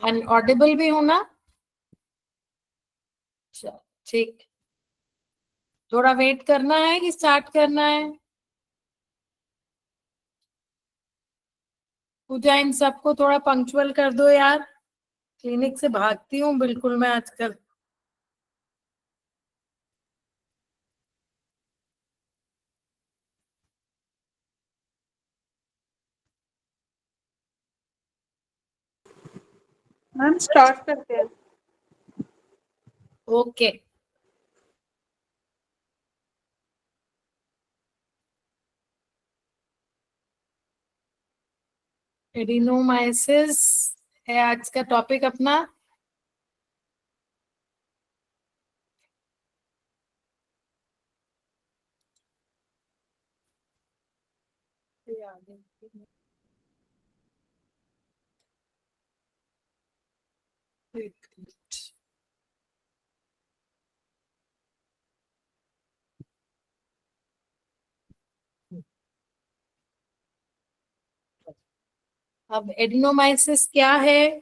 And Audible भी होना। ठीक, थोड़ा वेट करना है कि स्टार्ट करना है? पूजा, इन सबको थोड़ा पंक्चुअल कर दो यार, क्लिनिक से भागती हूँ बिल्कुल मैं आजकल। मैम स्टार्ट करते हैं। ओके, एडिनोमाइसिस है आज का टॉपिक अपना। अब एडिनोमाइसिस क्या है?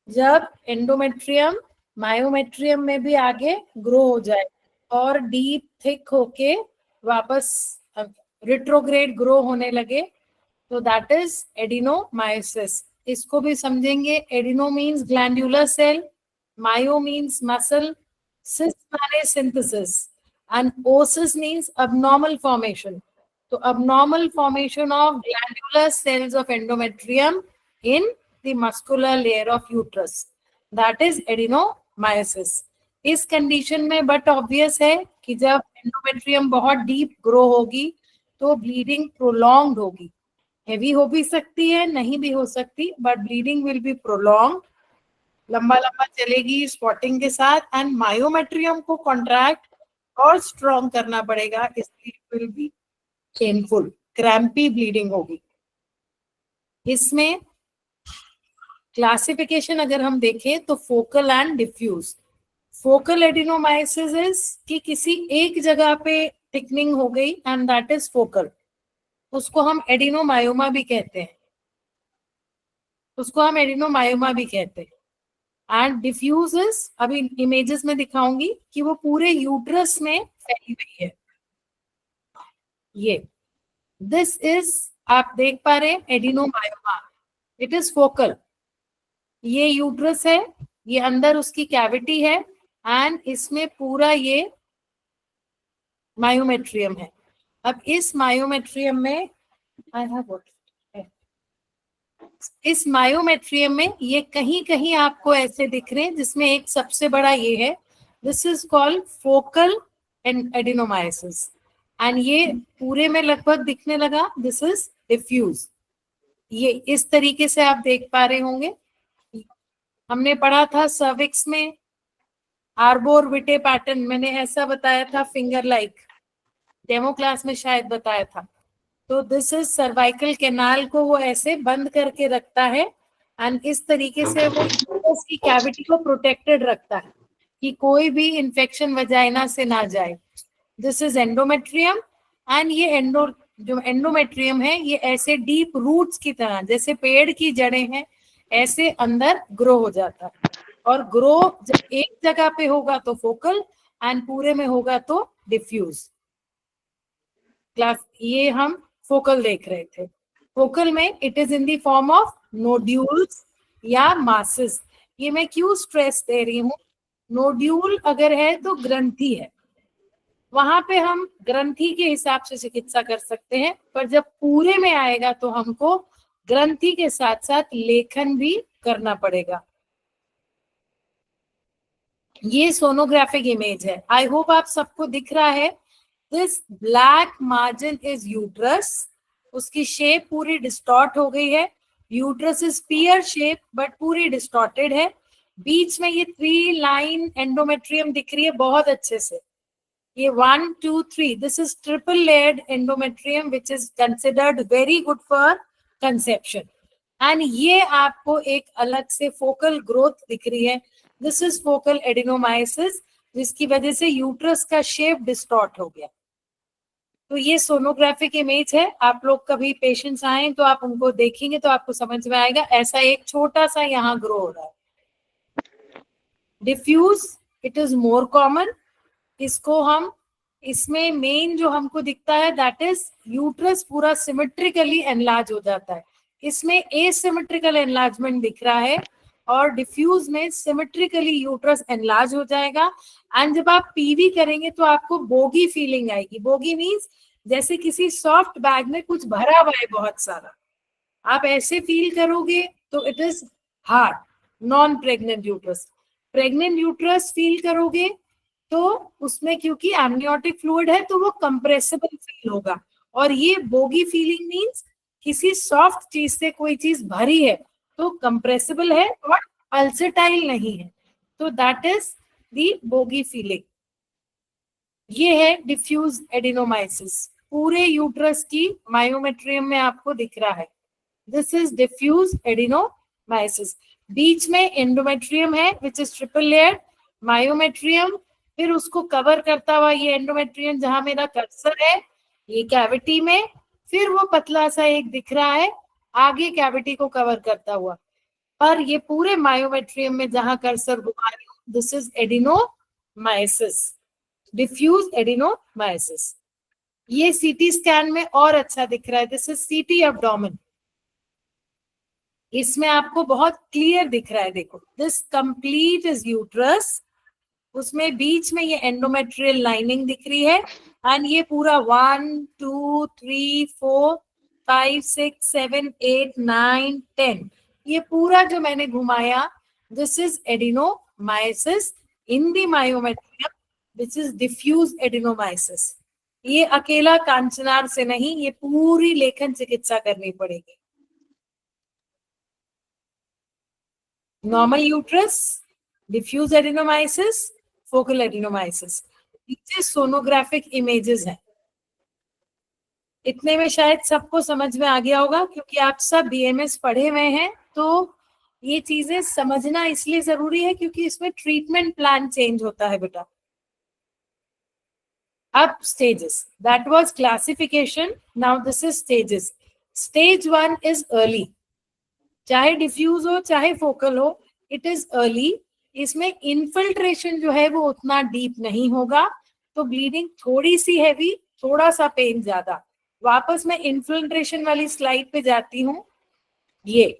जब एंडोमेट्रियम मायोमेट्रियम में भी आगे ग्रो हो जाए और डीप थिक होके वापस रिट्रोग्रेड ग्रो होने लगे, तो दैट इज एडिनोमायोसिस। इसको भी समझेंगे। Adeno means glandular cell, myo means muscle, sis माने synthesis, and osis means abnormal formation. तो abnormal formation of glandular cells of endometrium in the muscular layer of uterus, that is adenomyosis. इस condition में but obvious है कि जब endometrium बहुत deep grow होगी तो ब्लीडिंग प्रोलॉन्ग्ड होगी। हेवी हो भी सकती है, नहीं भी हो सकती, but bleeding will be prolong, लंबा लंबा चलेगी स्पॉटिंग के साथ, एंड मायोमेट्रियम को कॉन्ट्रैक्ट और स्ट्रॉन्ग करना पड़ेगा, इसलिए will be painful, crampy bleeding होगी। इसमें क्लासिफिकेशन अगर हम देखें तो focal and diffuse. Focal adenomyosis is कि किसी एक जगह पे थिकनिंग हो गई एंड दैट इज फोकल, उसको हम एडिनोमायोमा भी कहते हैं, उसको हम एडिनोमायोमा भी कहते हैं। एंड डिफ्यूज इज, अभी इमेजेस में दिखाऊंगी कि वो पूरे यूट्रस में फैली हुई है। ये दिस इज, आप देख पा रहे हैं, एडिनोमायोमा, इट इज फोकल। ये यूट्रस है, ये अंदर उसकी कैविटी है, एंड इसमें पूरा ये मायोमेट्रियम है। अब इस मायोमेट्रियम में आई हैव, इस मायोमेट्रियम में ये कहीं कहीं आपको ऐसे दिख रहे हैं जिसमें एक सबसे बड़ा ये है, this is called focal adenomyosis, and ये पूरे में लगभग दिखने लगा, दिस इज डिफ्यूज। ये इस तरीके से आप देख पा रहे होंगे। हमने पढ़ा था सर्विक्स में आर्बोर विटे पैटर्न, मैंने ऐसा बताया था, फिंगर लाइक, डेमो क्लास में शायद बताया था। तो दिस इज सर्वाइकल कैनाल को वो ऐसे बंद करके रखता है, एंड इस तरीके से वो यूट्रस की कैविटी को प्रोटेक्टेड रखता है कि कोई भी इंफेक्शन वजाइना से ना जाए। दिस इज एंडोमेट्रियम, एंड ये जो एंडोमेट्रियम है ये ऐसे डीप रूट्स की तरह, जैसे पेड़ की जड़ें हैं, ऐसे अंदर ग्रो हो जाता है। और ग्रो जब एक जगह पे होगा तो फोकल, एंड पूरे में होगा तो डिफ्यूज। क्लास ये हम फोकल देख रहे थे। फोकल में it is in the form of nodules या मासेस। ये मैं क्यों स्ट्रेस दे रही हूँ, नोड्यूल अगर है तो ग्रंथि है, वहां पे हम ग्रंथि के हिसाब से चिकित्सा कर सकते हैं, पर जब पूरे में आएगा तो हमको ग्रंथि के साथ साथ लेखन भी करना पड़ेगा। ये सोनोग्राफिक इमेज है, आई होप आप सबको दिख रहा है। This black margin is uterus, उसकी शेप पूरी डिस्टॉर्ट हो गई है। Uterus is sphere shape but पूरी डिस्टॉर्टेड है। बीच में ये 3 लाइन एंडोमेट्रियम दिख रही है बहुत अच्छे से। ये 1 2 3, this is triple layered endometrium which is considered very good for conception. And ये आपको एक अलग से फोकल ग्रोथ दिख रही है, दिस इज फोकल एडिनोमाइसिस, जिसकी वजह से यूट्रस का शेप डिस्टॉर्ट हो गया। तो ये सोनोग्राफिक इमेज है, आप लोग कभी पेशेंट्स आए तो आप उनको देखेंगे तो आपको समझ में आएगा, ऐसा एक छोटा सा यहाँ ग्रो हो रहा है। Diffuse it is more common, इसको हम, इसमें मेन जो हमको दिखता है दैट इज यूट्रस पूरा सिमेट्रिकली एनलार्ज हो जाता है, इसमें एसिमेट्रिकल एनलार्जमेंट दिख रहा है, और डिफ्यूज में सिमेट्रिकली यूट्रस एनलार्ज हो जाएगा। एंड जब आप पीवी करेंगे तो आपको बोगी फीलिंग आएगी। बोगी मीन्स जैसे किसी सॉफ्ट बैग में कुछ भरा हुआ है बहुत सारा, आप ऐसे फील करोगे तो it is hard, non pregnant uterus. Pregnant uterus feel करोगे तो उसमें क्योंकि एमनियोटिक फ्लूइड है तो वो कंप्रेसिबल फील होगा, और ये बोगी फीलिंग मींस किसी सॉफ्ट चीज से कोई चीज भरी है तो कंप्रेसिबल है और पल्सेटाइल नहीं है, तो that is the boggy feeling. ये है डिफ्यूज एडिनोमाइसिस, पूरे यूट्रस की मायोमेट्रियम में आपको दिख रहा है। This is diffuse adenomyosis. बीच में एंडोमेट्रियम है which is triple layer, myometrium, फिर उसको कवर करता हुआ ये एंडोमेट्रियम जहां मेरा कर्सर है, ये कैविटी में, फिर वो पतला सा एक दिख रहा है आगे कैविटी को कवर करता हुआ, पर ये पूरे मायोमेट्रियम में जहां कर्सर घुमा रही हूं, this is adenomyosis, diffuse adenomyosis. ये सीटी स्कैन में और अच्छा दिख रहा है, दिस इज सीटी एब्डोमेन, इसमें आपको बहुत क्लियर दिख रहा है, देखो दिस कंप्लीट इज यूट्रस, उसमें बीच में ये एंडोमेट्रियल लाइनिंग दिख रही है, एंड ये पूरा 1 2 3 4 5 6 7 8 9 10, ये पूरा जो मैंने घुमाया, this is adenomyosis in the myometrium which is diffuse adenomyosis. ये अकेला कांचनार से नहीं, ये पूरी लेखन चिकित्सा करनी पड़ेगी। Normal uterus, diffuse adenomyosis, focal adenomyosis, ये सोनोग्राफिक इमेजेस हैं। इतने में शायद सबको समझ में आ गया होगा, क्योंकि आप सब बीएमएस पढ़े हुए हैं, तो ये चीजें समझना इसलिए जरूरी है क्योंकि इसमें ट्रीटमेंट प्लान चेंज होता है बेटा। अब stages, that was classification, now this is stages. Stage 1 is early, चाहे डिफ्यूज हो चाहे फोकल हो, इट इज अर्ली। इसमें इन्फिल्ट्रेशन जो है वो उतना डीप नहीं होगा, तो ब्लीडिंग थोड़ी सी हैवी, थोड़ा सा पेन ज्यादा। वापस मैं इन्फिल्ट्रेशन वाली स्लाइड पे जाती हूँ, ये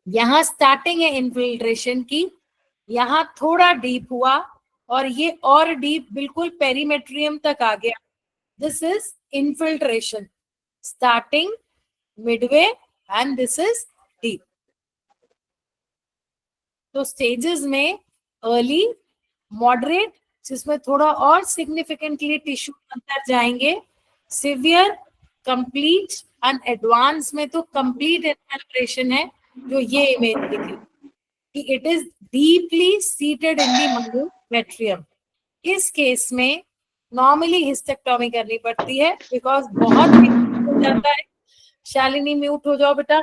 यहाँ स्टार्टिंग है इन्फिल्ट्रेशन की, यहाँ थोड़ा डीप हुआ और ये और डीप बिल्कुल पेरीमेट्रियम तक आ गया, this is infiltration, starting, Midway and this is deep. तो स्टेजेस में अर्ली, मॉडरेट जिसमें थोड़ा और सिग्निफिकेंटली टिश्यू अंदर जाएंगे, सिवियर, कंप्लीट एंड एडवांस में तो कंप्लीट इन्फिल्ट्रेशन है, जो ये इमेज दिख रही कि it is deeply seated in the myometrium. इस केस में नॉर्मली हिस्टेक्टोमी करनी पड़ती है बिकॉज बहुत हो जाता है। शालिनी म्यूट हो जाओ बेटा,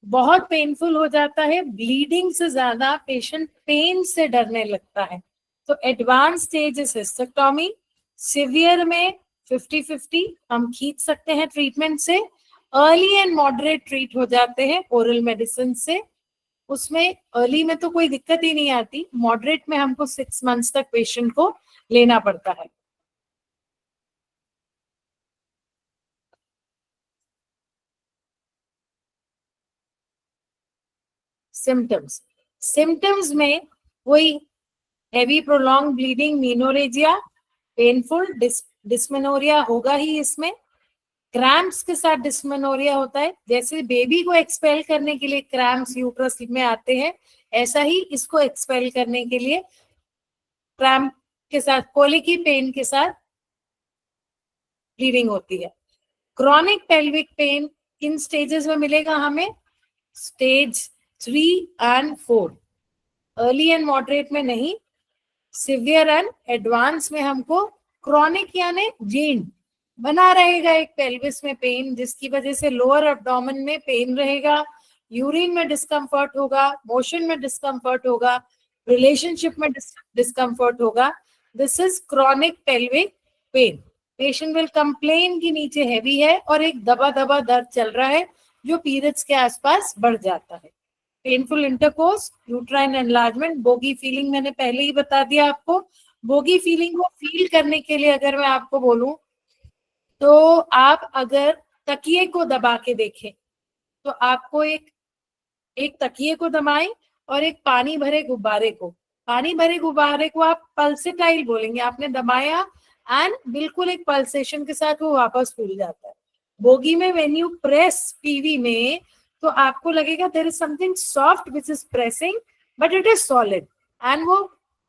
बहुत पेनफुल हो जाता है, ब्लीडिंग से ज्यादा पेशेंट पेन से डरने लगता है, तो advance stage is hysterectomy. Severe में 50-50 हम खींच सकते हैं ट्रीटमेंट से, अर्ली एंड मॉडरेट ट्रीट हो जाते हैं ओरल मेडिसिन से, उसमें अर्ली में तो कोई दिक्कत ही नहीं आती, मॉडरेट में हमको 6 मंथ्स तक पेशेंट को लेना पड़ता है। सिम्टम्स, सिम्टम्स में वही heavy prolong bleeding, menorrhagia, painful, dysmenorrhea होगा ही इसमें, क्रैम्प्स के साथ डिस्मेनोरिया होता है, जैसे बेबी को एक्सपेल करने के लिए क्रैम्प्स यूट्रस में आते हैं, ऐसा ही इसको एक्सपेल करने के लिए क्रैम्प के साथ, कोलिकी पेन के साथ ब्लीडिंग होती है। क्रॉनिक पेल्विक पेन किन स्टेजेस में मिलेगा हमें? Stage 3 and 4, early and moderate में नहीं, सिवियर एंड एडवांस में हमको क्रॉनिक यानी जीर्ण बना रहेगा एक पेल्विस में पेन, जिसकी वजह से लोअर एब्डोमेन में पेन रहेगा, यूरिन में डिस्कम्फर्ट होगा, मोशन में डिस्कम्फर्ट होगा, रिलेशनशिप में डिस्कम्फर्ट होगा, this is chronic pelvic pain. Patient will complain कि नीचे हैवी है और एक दबा दबा दर्द चल रहा है जो पीरियड्स के आसपास बढ़ जाता है। Painful intercourse, uterine enlargement, bogie feeling मैंने पहले ही बता दिया आपको। बोगी फीलिंग को फील करने के लिए अगर मैं आपको बोलूं तो आप अगर तकिए को दबा के देखें तो आपको एक तकिए को दबाएं और एक पानी भरे गुब्बारे को आप पल्सेटाइल बोलेंगे, आपने दबाया एंड बिल्कुल एक पल्सेशन के साथ वो वापस फूल जाता है। बोगी में व्हेन यू प्रेस पीवी में तो आपको लगेगा there is something soft which is pressing but it is solid and वो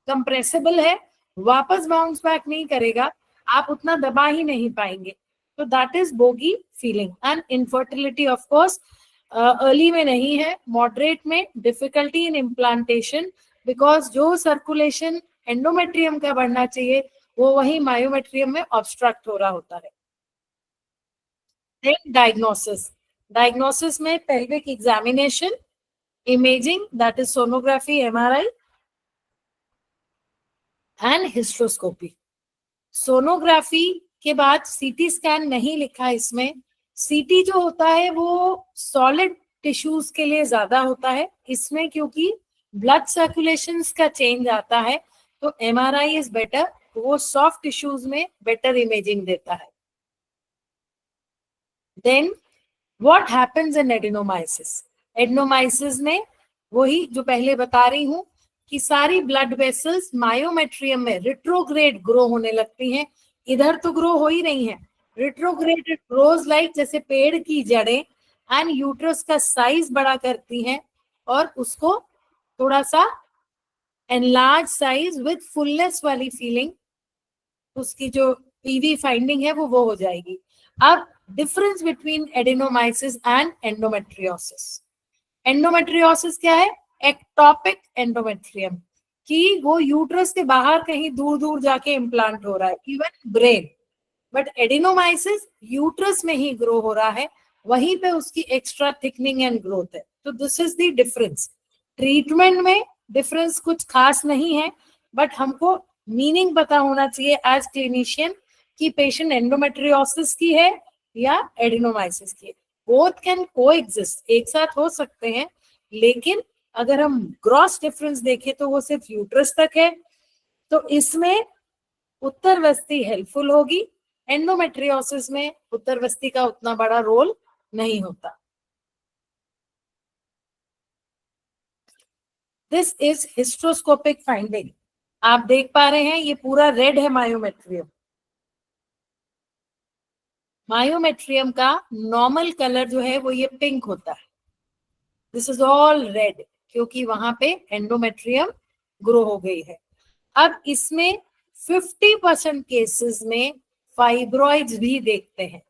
कंप्रेसिबल है, वापस बाउंस बैक नहीं करेगा, आप उतना दबा ही नहीं पाएंगे। तो that is bogie feeling. And infertility of course early में नहीं है, मॉडरेट में डिफिकल्टी इन इम्प्लांटेशन बिकॉज जो सर्कुलेशन एंडोमेट्रियम का बढ़ना चाहिए वो वही मायोमेट्रियम में ऑब्स्ट्रक्ट हो रहा होता है। देन डायग्नोसिस में pelvic examination, imaging that is sonography, MRI and hysteroscopy. Sonography के बाद सीटी स्कैन नहीं लिखा इसमें। सीटी जो होता है वो सॉलिड टिश्यूज के लिए ज्यादा होता है, इसमें क्योंकि ब्लड सर्कुलेशंस का चेंज आता है तो एमआरआई इज बेटर, वो सॉफ्ट टिश्यूज में बेटर इमेजिंग देता है। Then what happens in adenomyosis? Adenomyosis में वही जो पहले बता रही हूं कि सारी ब्लड वेसल्स मायोमेट्रियम में रिट्रोग्रेड ग्रो होने लगती हैं। इधर तो ग्रो हो ही नहीं है, रिट्रोग्रेड इट ग्रोज लाइक जैसे पेड़ की जड़ें एंड यूट्रस का साइज बड़ा करती हैं और उसको थोड़ा सा एनलार्ज साइज विद फुलनेस वाली फीलिंग, उसकी जो पीवी फाइंडिंग है वो हो जाएगी। अब difference between adenomyosis and endometriosis. Endometriosis क्या है? एक्टोपिक एंडोमेट्रियम, कि वो यूट्रस के बाहर कहीं दूर दूर जाके इम्प्लांट हो रहा है, even brain. But adenomyosis uterus में ही ग्रो हो रहा है, वहीं पे उसकी एक्स्ट्रा थिकनिंग एंड ग्रोथ है। तो this is the difference. Treatment में डिफरेंस कुछ खास नहीं है, बट हमको मीनिंग पता होना चाहिए एज क्लिनिशियन कि पेशेंट एंडोमेट्रियोसिस की है या एडिनोमाइसिस की है। बोथ कैन कोएग्जिस्ट, एक साथ हो सकते हैं, लेकिन अगर हम ग्रॉस डिफरेंस देखें तो वो सिर्फ यूट्रस तक है। तो इसमें उत्तरवस्ती हेल्पफुल होगी, एंडोमेट्रियोसिस में उत्तरवस्ती का उतना बड़ा रोल नहीं होता। This is hysteroscopic finding. आप देख पा रहे हैं ये पूरा रेड है मायोमेट्रियम। मायोमेट्रियम का नॉर्मल कलर जो है वो ये पिंक होता है, दिस इज ऑल रेड, क्योंकि वहां पे एंडोमेट्रियम ग्रो हो गई है। अब इसमें 50% केसेस में फाइब्रॉइड्स भी देखते हैं,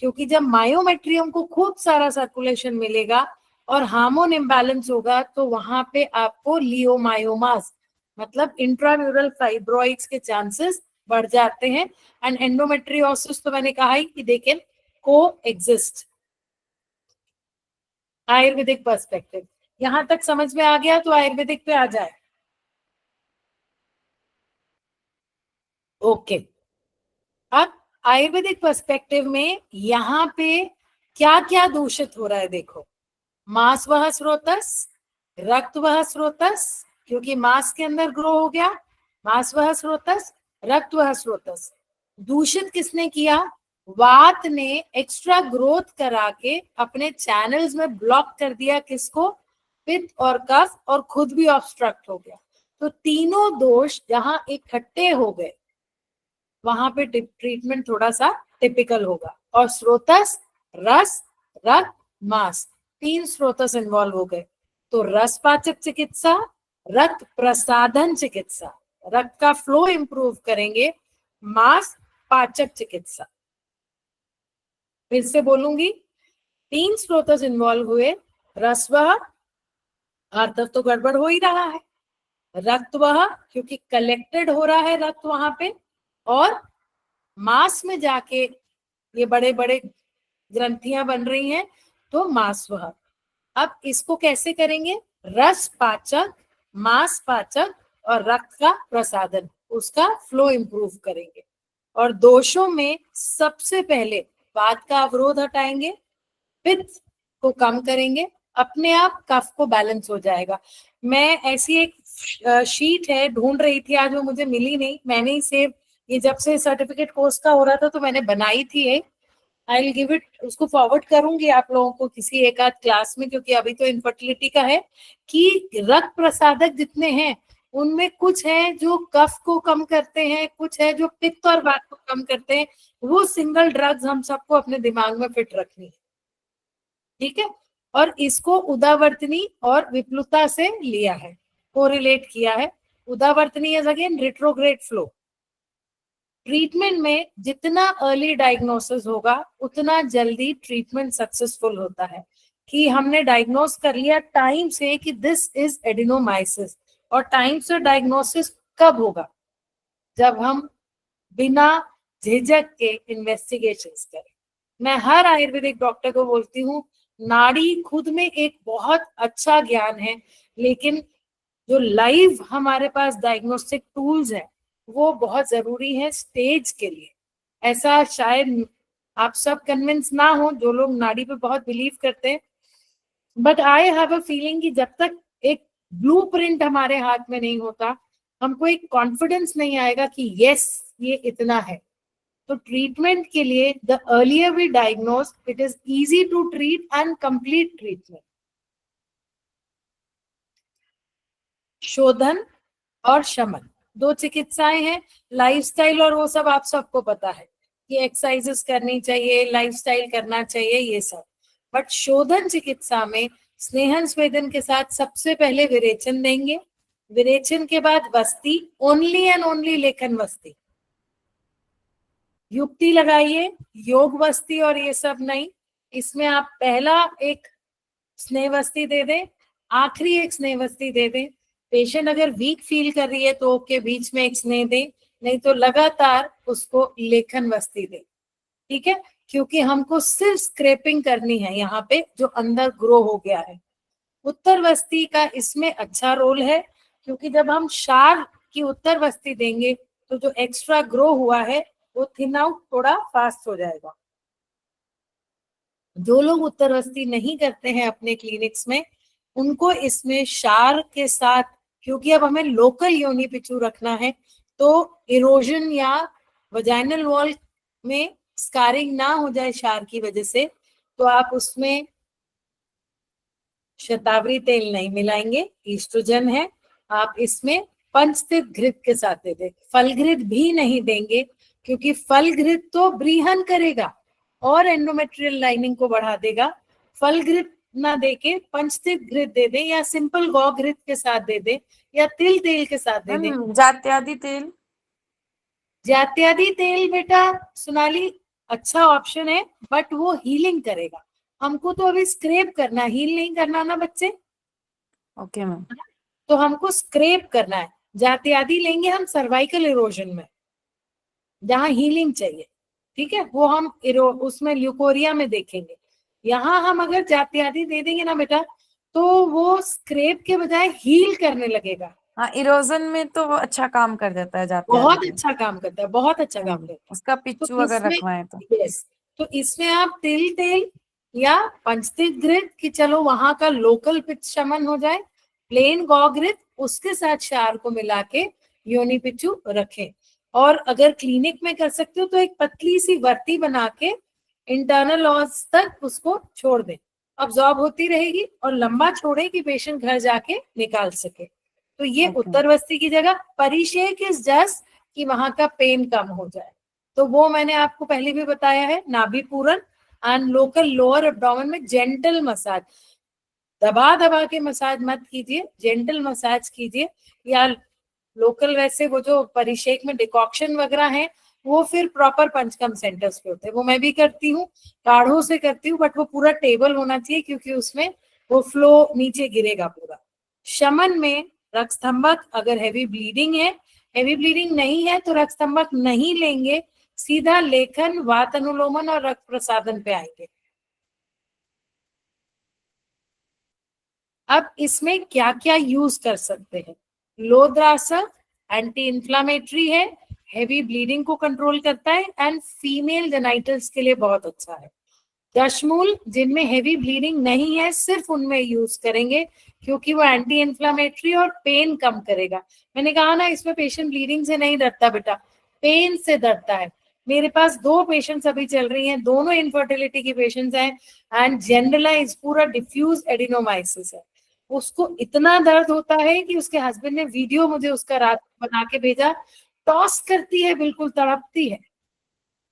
क्योंकि जब मायोमेट्रियम को खूब सारा सर्कुलेशन मिलेगा और हार्मोन इम्बैलेंस होगा तो वहां पे आपको लियोमायोमास मतलब इंट्राम्यूरल फाइब्रॉइड्स के चांसेस बढ़ जाते हैं। एंड एंडोमेट्रियोसिस तो मैंने कहा ही कि दे कैन को एग्जिस्ट। आयुर्वेदिक पर्सपेक्टिव यहां तक समझ में आ गया तो आयुर्वेदिक पे आ जाए। ओके, अब आयुर्वेदिक पर्सपेक्टिव में यहाँ पे क्या क्या दूषित हो रहा है देखो। मांस वह स्रोतस, रक्त वह स्रोतस, क्योंकि मांस के अंदर ग्रो हो गया, मांस वह स्रोतस, रक्त वह स्रोतस। दूषित किसने किया? वात ने एक्स्ट्रा ग्रोथ करा के अपने चैनल्स में ब्लॉक कर दिया, किसको? पित्त और कफ, और खुद भी ऑब्स्ट्रक्ट हो गया। तो तीनों दोष जहां इकट्ठे हो गए वहां पे ट्रीटमेंट थोड़ा सा टिपिकल होगा। और स्रोतस, रस, रक्त, मांस, तीन स्रोतस इन्वॉल्व हो गए। तो रस पाचक चिकित्सा, रक्त प्रसाधन चिकित्सा, रक्त का फ्लो इंप्रूव करेंगे, मांस पाचक चिकित्सा। फिर से बोलूंगी, तीन स्रोतस इन्वॉल्व हुए, रसवह, आर्तव तो गड़बड़ हो ही रहा है, रक्त वह क्योंकि कलेक्टेड हो रहा है रक्त वहां पे, और मांस में जाके ये बड़े बड़े ग्रंथियां बन रही हैं, तो मांस वह। अब इसको कैसे करेंगे? रस पाचक, मांस पाचक और रक्त का प्रसादन, उसका फ्लो इंप्रूव करेंगे। और दोषों में सबसे पहले वात का अवरोध हटाएंगे, पित्त को कम करेंगे, अपने आप कफ को बैलेंस हो जाएगा। मैं ऐसी एक शीट है, ढूंढ रही थी आज, वो मुझे मिली नहीं, मैंने ही सेव, ये जब से सर्टिफिकेट कोर्स का हो रहा था तो मैंने बनाई थी एक, आई विल गिव इट, उसको फॉरवर्ड करूंगी आप लोगों को किसी एक आध क्लास में, क्योंकि अभी तो इनफर्टिलिटी का है, कि रक्त प्रसादक जितने हैं उनमें कुछ है जो कफ को कम करते हैं, कुछ है जो पित्त और वात को कम करते हैं। वो सिंगल ड्रग्स हम सबको अपने दिमाग में फिट रखनी है, ठीक है। और इसको उदावर्तनी और विप्लुता से लिया है, कोरिलेट किया है। उदावर्तनी is again retrograde flow. Treatment में जितना अर्ली डायग्नोसिस होगा उतना जल्दी ट्रीटमेंट सक्सेसफुल होता है, कि हमने डायग्नोस कर लिया टाइम से कि दिस इज एडिनोमाइसिस। और टाइम से डायग्नोसिस कब होगा? जब हम बिना झिझक के इन्वेस्टिगेशंस करें। मैं हर आयुर्वेदिक डॉक्टर को बोलती हूँ, नाड़ी खुद में एक बहुत अच्छा ज्ञान है, लेकिन जो लाइव हमारे पास डायग्नोस्टिक टूल्स है वो बहुत जरूरी है स्टेज के लिए। ऐसा शायद आप सब कन्विंस ना हो जो लोग नाड़ी पे बहुत बिलीव करते हैं, but I have a feeling कि जब तक एक ब्लूप्रिंट हमारे हाथ में नहीं होता, हमको एक कॉन्फिडेंस नहीं आएगा कि यस ये इतना है। तो ट्रीटमेंट के लिए the earlier we diagnose, it is easy to treat and complete treatment. शोधन और शमन दो चिकित्साएं हैं। लाइफस्टाइल और वो सब आप सबको पता है कि एक्सरसाइजेस करनी चाहिए, लाइफस्टाइल करना चाहिए, ये सब। बट शोधन चिकित्सा में स्नेहन स्वेदन के साथ सबसे पहले विरेचन देंगे, विरेचन के बाद वस्ती, ओनली एंड ओनली लेखन वस्ती। युक्ति लगाइए, योग वस्ती और ये सब नहीं। इसमें आप पहला एक स्नेह वस्ती दे दें, आखिरी एक स्नेह वस्ती दे दें। पेशेंट अगर वीक फील कर रही है तो के बीच में एक स्नेह दें, नहीं तो लगातार उसको लेखन वस्ती दें, ठीक है। क्योंकि हमको सिर्फ स्क्रैपिंग करनी है यहाँ पे जो अंदर ग्रो हो गया है। उत्तर वस्ती का इसमें अच्छा रोल है, क्योंकि जब हम क्षार की उत्तर वस्ती देंगे तो जो एक्स्ट्रा ग्रो हुआ है वो थिन आउट थोड़ा फास्ट हो जाएगा। जो लोग उत्तर वस्ती नहीं करते हैं अपने क्लिनिक्स में, उनको इसमें क्षार के साथ, क्योंकि अब हमें लोकल योनि पिचू रखना है, तो इरोजन या वजाइनल वॉल में स्कारिंग ना हो जाए क्षार की वजह से, तो आप उसमें शतावरी तेल नहीं मिलाएंगे, ईस्ट्रोजन है। आप इसमें पंचतित घृत के साथ दे दें। फलघृत भी नहीं देंगे, क्योंकि फलघृत तो ब्रीहन करेगा और एंडोमेट्रियल लाइनिंग को बढ़ा देगा। फलघृत ना देके पंचतित घृत दे दें, या सिंपल गौ घृत के साथ दे दें, या तिल तेल के साथ दे दें। जात्यादि तेल, जात्यादि तेल बेटा सोनाली अच्छा ऑप्शन है, बट वो हीलिंग करेगा। हमको तो अभी स्क्रैप करना, हील नहीं करना ना बच्चे। Okay ma'am. तो हमको स्क्रैप करना है। जात्यादि लेंगे हम सर्वाइकल इरोजन में, जहां हीलिंग चाहिए, ठीक है, वो हम उसमें ल्यूकोरिया में देखेंगे। यहाँ हम अगर जात्यादि दे देंगे ना बेटा, तो वो स्क्रैप के बजाय हील करने लगेगा। हाँ, इरोजन में तो वो अच्छा काम कर देता है जात्यादि बहुत तेल। अच्छा काम करता है, बहुत अच्छा काम करता है। उसका तो पिच्चू अगर इसमें रखवाएं तो यस, तो इसमें आप तिल तेल या पंचतित घृत कि चलो वहां का लोकल पित्त शमन हो जाए, प्लेन गौ घृत उसके साथ क्षार को मिला के योनि पिचू रखें। और अगर क्लिनिक में कर सकते हो तो एक पतली सी वर्ती बना के इंटरनल ऑर्स तक उसको छोड़ दें, अब्जॉर्ब होती रहेगी, और लंबा छोड़े कि पेशेंट घर जाके निकाल सके। तो ये Okay. उत्तर वस्ती की जगह। परिषेक इज जस्ट कि वहां का पेन कम हो जाए, तो वो मैंने आपको पहले भी बताया है। नाभि पूरन एंड लोकल लोअर एब्डोमेन में जेंटल मसाज, दबा दबा के मसाज मत कीजिए, जेंटल मसाज कीजिए। या लोकल वैसे वो जो परिषेक में डिकॉक्शन वगैरह है वो फिर प्रॉपर पंचकर्म सेंटर्स पे होते हैं, वो मैं भी करती हूँ, काढ़ों से करती हूँ, बट वो पूरा टेबल होना चाहिए, क्योंकि उसमें वो फ्लो नीचे गिरेगा पूरा। शमन में रक्तस्तंभक, अगर हैवी ब्लीडिंग है, हैवी ब्लीडिंग नहीं है तो रक्तस्तंभक नहीं लेंगे, सीधा लेखन, वात अनुलोमन और रक्त प्रसादन पे आएंगे। अब इसमें क्या क्या यूज कर सकते हैं? लोद्रासक एंटी इंफ्लामेटरी है, हेवी ब्लीडिंग को कंट्रोल करता है एंड फीमेल जेनाइटल्स के लिए बहुत अच्छा है। दशमूल जिनमें हेवी ब्लीडिंग नहीं है सिर्फ उनमें यूज करेंगे, क्योंकि वो एंटी इन्फ्लामेटरी और पेन कम करेगा। मैंने कहा ना, इसमें पेशेंट ब्लीडिंग से नहीं डरता बेटा, पेन से डरता है। मेरे पास 2 पेशेंट्स अभी चल रही हैं, दोनों इनफर्टिलिटी की पेशेंट्स हैं एंड जनरलाइज पूरा डिफ्यूज एडिनोमाइसिस है। उसको इतना दर्द होता है कि उसके हस्बैंड ने वीडियो मुझे उसका रात बना के भेजा, टॉस करती है, बिल्कुल तड़पती है,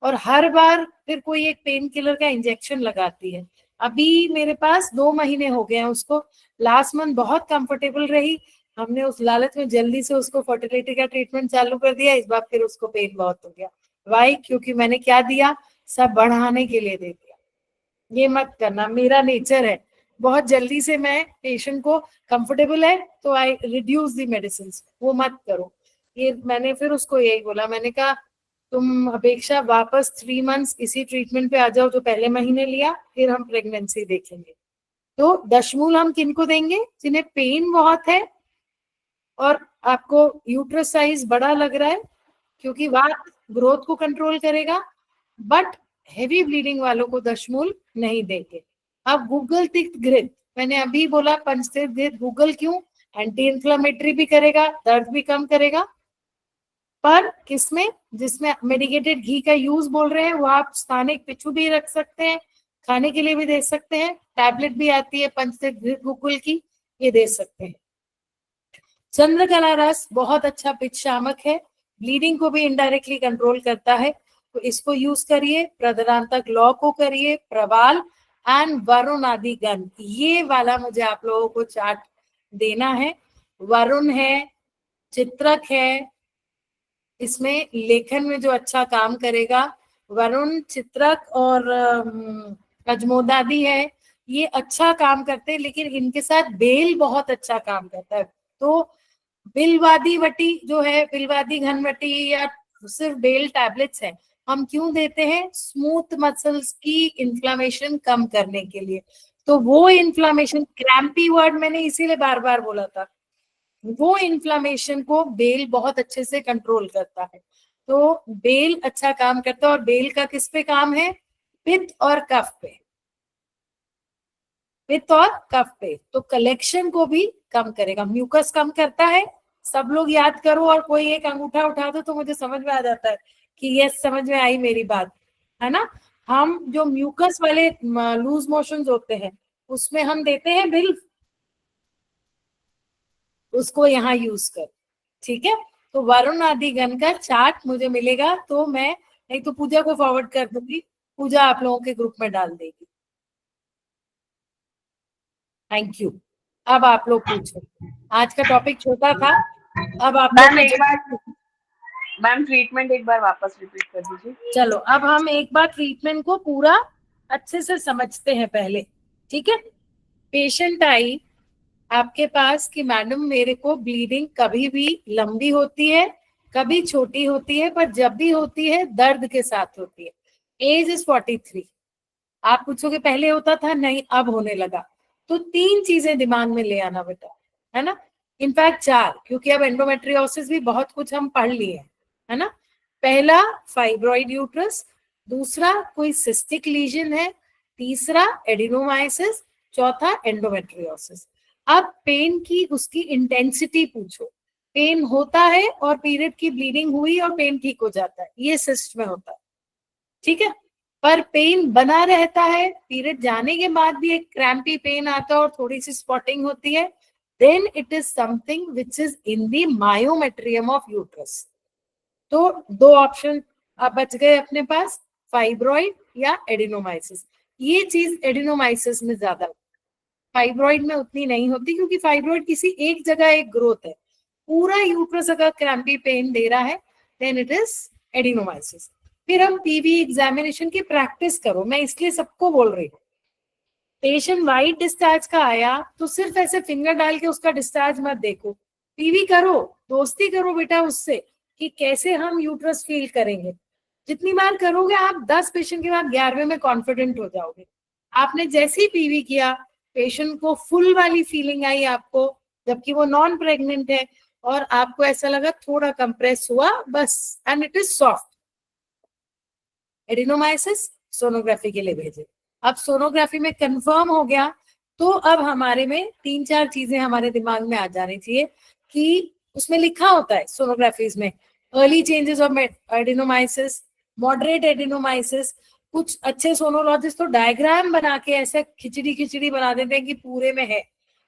और हर बार फिर कोई एक पेन किलर का इंजेक्शन लगाती है। अभी मेरे पास 2 महीने हो गए हैं उसको, लास्ट मंथ बहुत कंफर्टेबल रही, हमने उस लालच में जल्दी से उसको फर्टिलिटी का ट्रीटमेंट चालू कर दिया, इस बार फिर उसको पेन बहुत हो गया। वाई? क्योंकि मैंने क्या दिया, सब बढ़ाने के लिए दे दिया। ये मत करना, मेरा नेचर है, बहुत जल्दी से मैं पेशेंट को कंफर्टेबल है तो आई रिड्यूस दी मेडिसिन, वो मत करो। ये मैंने फिर उसको यही बोला, मैंने कहा तुम अपेक्षा वापस 3 मंथ्स इसी ट्रीटमेंट पे आ जाओ जो पहले महीने लिया, फिर हम प्रेगनेंसी देखेंगे। तो दशमूल हम किनको देंगे? जिन्हें पेन बहुत है और आपको यूट्रस साइज बड़ा लग रहा है, क्योंकि वात ग्रोथ को कंट्रोल करेगा, बट हेवी ब्लीडिंग वालों को दशमूल नहीं देंगे। अब गूगल तिक्त घृत, मैंने अभी बोला पंचतीर्थ घृत, गूगल क्यों? एंटी इन्फ्लामेटरी भी करेगा, दर्द भी कम करेगा, पर किसमें? जिसमें मेडिकेटेड घी का यूज बोल रहे हैं, वो आप स्थानिक पिछू भी रख सकते हैं, खाने के लिए भी दे सकते हैं, टैबलेट भी आती है पंचतीर्थ घृत गूगल की, ये दे सकते हैं। चंद्रकला रस बहुत अच्छा पित्त शामक है, ब्लीडिंग को भी इनडायरेक्टली कंट्रोल करता है, तो इसको यूज करिए। प्रदरांतक लौ को करिए, प्रवाल एंड वरुण आदि गण, ये वाला मुझे आप लोगों को चार्ट देना है। वरुण है, चित्रक है, इसमें लेखन में जो अच्छा काम करेगा, वरुण, चित्रक और अजमोदादी है, ये अच्छा काम करते हैं, लेकिन इनके साथ बेल बहुत अच्छा काम करता है। तो बिलवादी वटी जो है, बिलवादी घनवटी या सिर्फ बेल टैबलेट्स है, हम क्यों देते हैं? स्मूथ मसल्स की इन्फ्लामेशन कम करने के लिए। तो वो इन्फ्लामेशन, क्रैम्पी वर्ड मैंने इसीलिए बार बार बोला था, वो इन्फ्लामेशन को बेल बहुत अच्छे से कंट्रोल करता है। तो बेल अच्छा काम करता है, और बेल का किस पे काम है? पित्त और कफ पे, पित्त और कफ पे। तो कलेक्शन को भी कम करेगा, म्यूकस कम करता है। सब लोग याद करो, और कोई एक अंगूठा उठा दो तो मुझे समझ में आ जाता है कि यस, समझ में आई मेरी बात, है ना। हम जो म्यूकस वाले लूज मोशंस होते हैं, उसमें हम देते हैं बिल, उसको यहाँ यूज कर, ठीक है। तो वरुण आदि गण का चार्ट मुझे मिलेगा तो मैं, नहीं तो पूजा को फॉरवर्ड कर दूंगी, पूजा आप लोगों के ग्रुप में डाल देगी। Thank you. अब आप लोग पूछो, आज का टॉपिक छोटा था, अब आप मैम लोग एक बार, मैम ट्रीटमेंट एक बार वापस रिपीट कर दीजिए। चलो, अब हम एक बार ट्रीटमेंट को पूरा अच्छे से समझते हैं पहले, ठीक है। पेशेंट आई आपके पास कि मैडम मेरे को ब्लीडिंग कभी भी लंबी होती है, कभी छोटी होती है, पर जब भी होती है दर्द के साथ होती है। Age is 43। आप पूछोगे पहले होता था? नहीं, अब होने लगा। तो 3 चीजें दिमाग में ले आना बेटा, है ना। इनफैक्ट 4, क्योंकि अब एंडोमेट्रियोसिस भी बहुत कुछ हम पढ़ लिए हैं, है ना। पहला फाइब्रॉइड यूट्रस, दूसरा कोई सिस्टिक लीजन है, तीसरा एडिनोमाइसिस, चौथा एंडोमेट्रियोसिस। अब पेन की उसकी इंटेंसिटी पूछो, पेन होता है और पीरियड की ब्लीडिंग हुई और पेन ठीक हो जाता है, ये सिस्ट में होता है, ठीक है। पर पेन बना रहता है, पीरियड जाने के बाद भी एक क्रैम्पी पेन आता है और थोड़ी सी स्पॉटिंग होती है, then it is something which is in the myometrium of uterus. तो 2 ऑप्शन अब बच गए अपने पास, फाइब्रॉइड या एडिनोमाइसिस। ये चीज एडिनोमाइसिस में ज्यादा, फाइब्रॉइड में उतनी नहीं होती, क्योंकि फाइब्रॉइड किसी एक जगह एक ग्रोथ है। पूरा यूट्रस अगर क्रैम्पी पेन दे रहा है, देन इट इज एडिनोमाइसिस। फिर हम पीवी एग्जामिनेशन की प्रैक्टिस करो, मैं इसलिए सबको बोल रही हूँ। पेशेंट वाइट डिस्चार्ज का आया तो सिर्फ ऐसे फिंगर डाल के उसका डिस्चार्ज मत देखो, पीवी करो, दोस्ती करो बेटा उससे कि कैसे हम यूट्रस फील करेंगे। जितनी बार करोगे आप 10 पेशेंट के बाद 11वें में कॉन्फिडेंट हो जाओगे। आपने जैसे ही पीवी किया, पेशेंट को फुल वाली फीलिंग आई आपको, जबकि वो नॉन प्रेग्नेंट है, और आपको ऐसा लगा थोड़ा कंप्रेस हुआ बस, and it is soft, adenomyosis sonography के लिए भेजे। अब सोनोग्राफी में कंफर्म हो गया तो अब हमारे में 3-4 चीजें हमारे दिमाग में आ जानी चाहिए कि उसमें लिखा होता है सोनोग्राफीज में early changes of adenomyosis, moderate adenomyosis. कुछ अच्छे सोनोलॉजिस्ट तो डायग्राम बना के ऐसे खिचड़ी खिचड़ी बना देते हैं कि पूरे में है।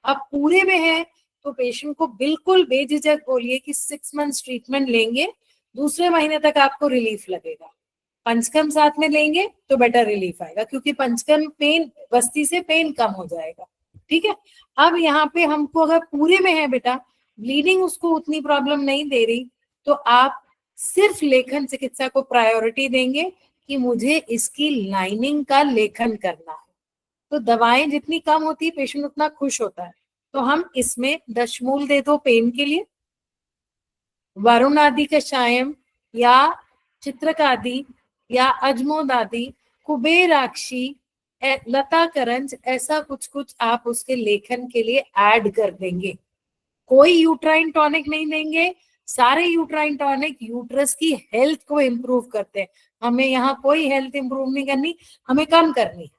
अब पूरे में है तो पेशेंट को बिल्कुल बेझिझक बोलिए कि 6 मंथ्स ट्रीटमेंट लेंगे, दूसरे महीने तक आपको रिलीफ लगेगा। पंचकर्म साथ में लेंगे तो बेटर रिलीफ आएगा, क्योंकि पंचकर्म पेन बस्ती से पेन कम हो जाएगा। ठीक है, अब यहाँ पे हमको अगर पूरे में है बेटा, ब्लीडिंग उसको उतनी प्रॉब्लम नहीं दे रही, तो आप सिर्फ लेखन चिकित्सा को प्रायोरिटी देंगे कि मुझे इसकी लाइनिंग का लेखन करना है। तो दवाएं जितनी कम होती है पेशेंट उतना खुश होता है। तो हम इसमें दशमूल दे दो पेन के लिए, वरुण आदि कषायम या चित्रकादि या अजमोदादि, कुबेराक्षी, लता करंज, ऐसा कुछ कुछ आप उसके लेखन के लिए ऐड कर देंगे। कोई यूट्राइन टॉनिक नहीं देंगे, सारे यूट्राइन टॉनिक यूट्रस की हेल्थ को इम्प्रूव करते हैं। हमें यहाँ कोई हेल्थ इम्प्रूव नहीं करनी, हमें कम करनी।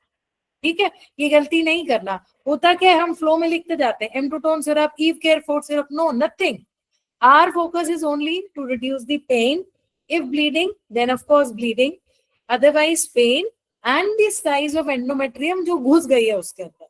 ठीक है, ये गलती नहीं करना। होता क्या है, हम फ्लो में लिखते जाते हैं एम्टोटोन syrup, Evecare forte syrup, no nothing. Our focus is only to reduce the pain. If bleeding, then of course bleeding. Otherwise pain and the size of endometrium जो घुस गई है उसके अंदर।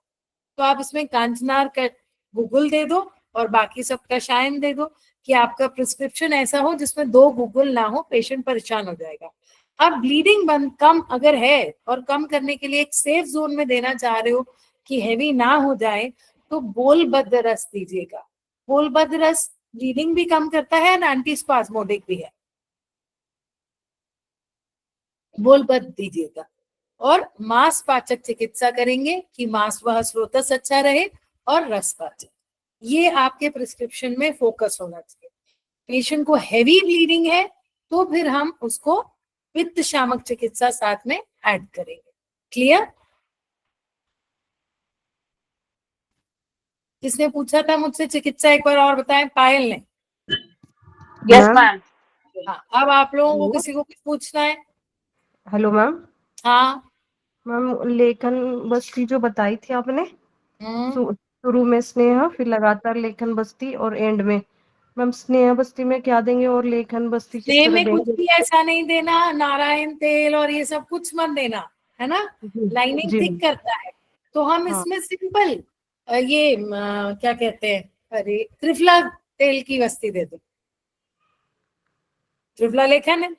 तो आप इसमें कांचनार का गूगल दे दो और बाकी सब कषायम दे दो कि आपका प्रिस्क्रिप्शन ऐसा हो जिसमें 2 गूगल ना हो, पेशेंट परेशान हो जाएगा। अब ब्लीडिंग बंद कम अगर है और कम करने के लिए एक सेफ जोन में देना चाह रहे हो कि हैवी ना हो जाए, तो बोलबद्ध रस दीजिएगा। बोलबद्ध रस ब्लीडिंग भी कम करता है और एंटी स्पास्मोडिक भी है। बोलबद्ध दीजिएगा और मांस पाचक चिकित्सा करेंगे कि मांस वह स्रोतस अच्छा रहे और रस पाचक। ये आपके प्रिस्क्रिप्शन में फोकस होना चाहिए। पेशेंट को हैवी ब्लीडिंग है तो फिर हम उसको पित्त शामक चिकित्सा साथ में ऐड करेंगे। क्लियर? किसने पूछा था मुझसे चिकित्सा, एक बार और बताएं। पायल ने। Yes ma'am. हाँ, अब आप लोगों को किसी को कुछ पूछना है? Hello ma'am. हाँ मैम, लेखन बस्ती जो बताई थी आपने, हम्म। शुरू में स्नेहा, फिर लगातार लेखन बस्ती और एंड में मैम स्नेहा बस्ती में क्या देंगे और लेखन बस्ती किस स्नेह तरह में कुछ देंगे? भी ऐसा नहीं देना, नारायण तेल और ये सब कुछ मत देना, है ना। जी लाइनिंग जी थिक करता है, तो हम हाँ। इसमें सिंपल ये क्या कहते हैं, अरे त्रिफला तेल की बस्ती दे दो, त्रिफला लेखन है।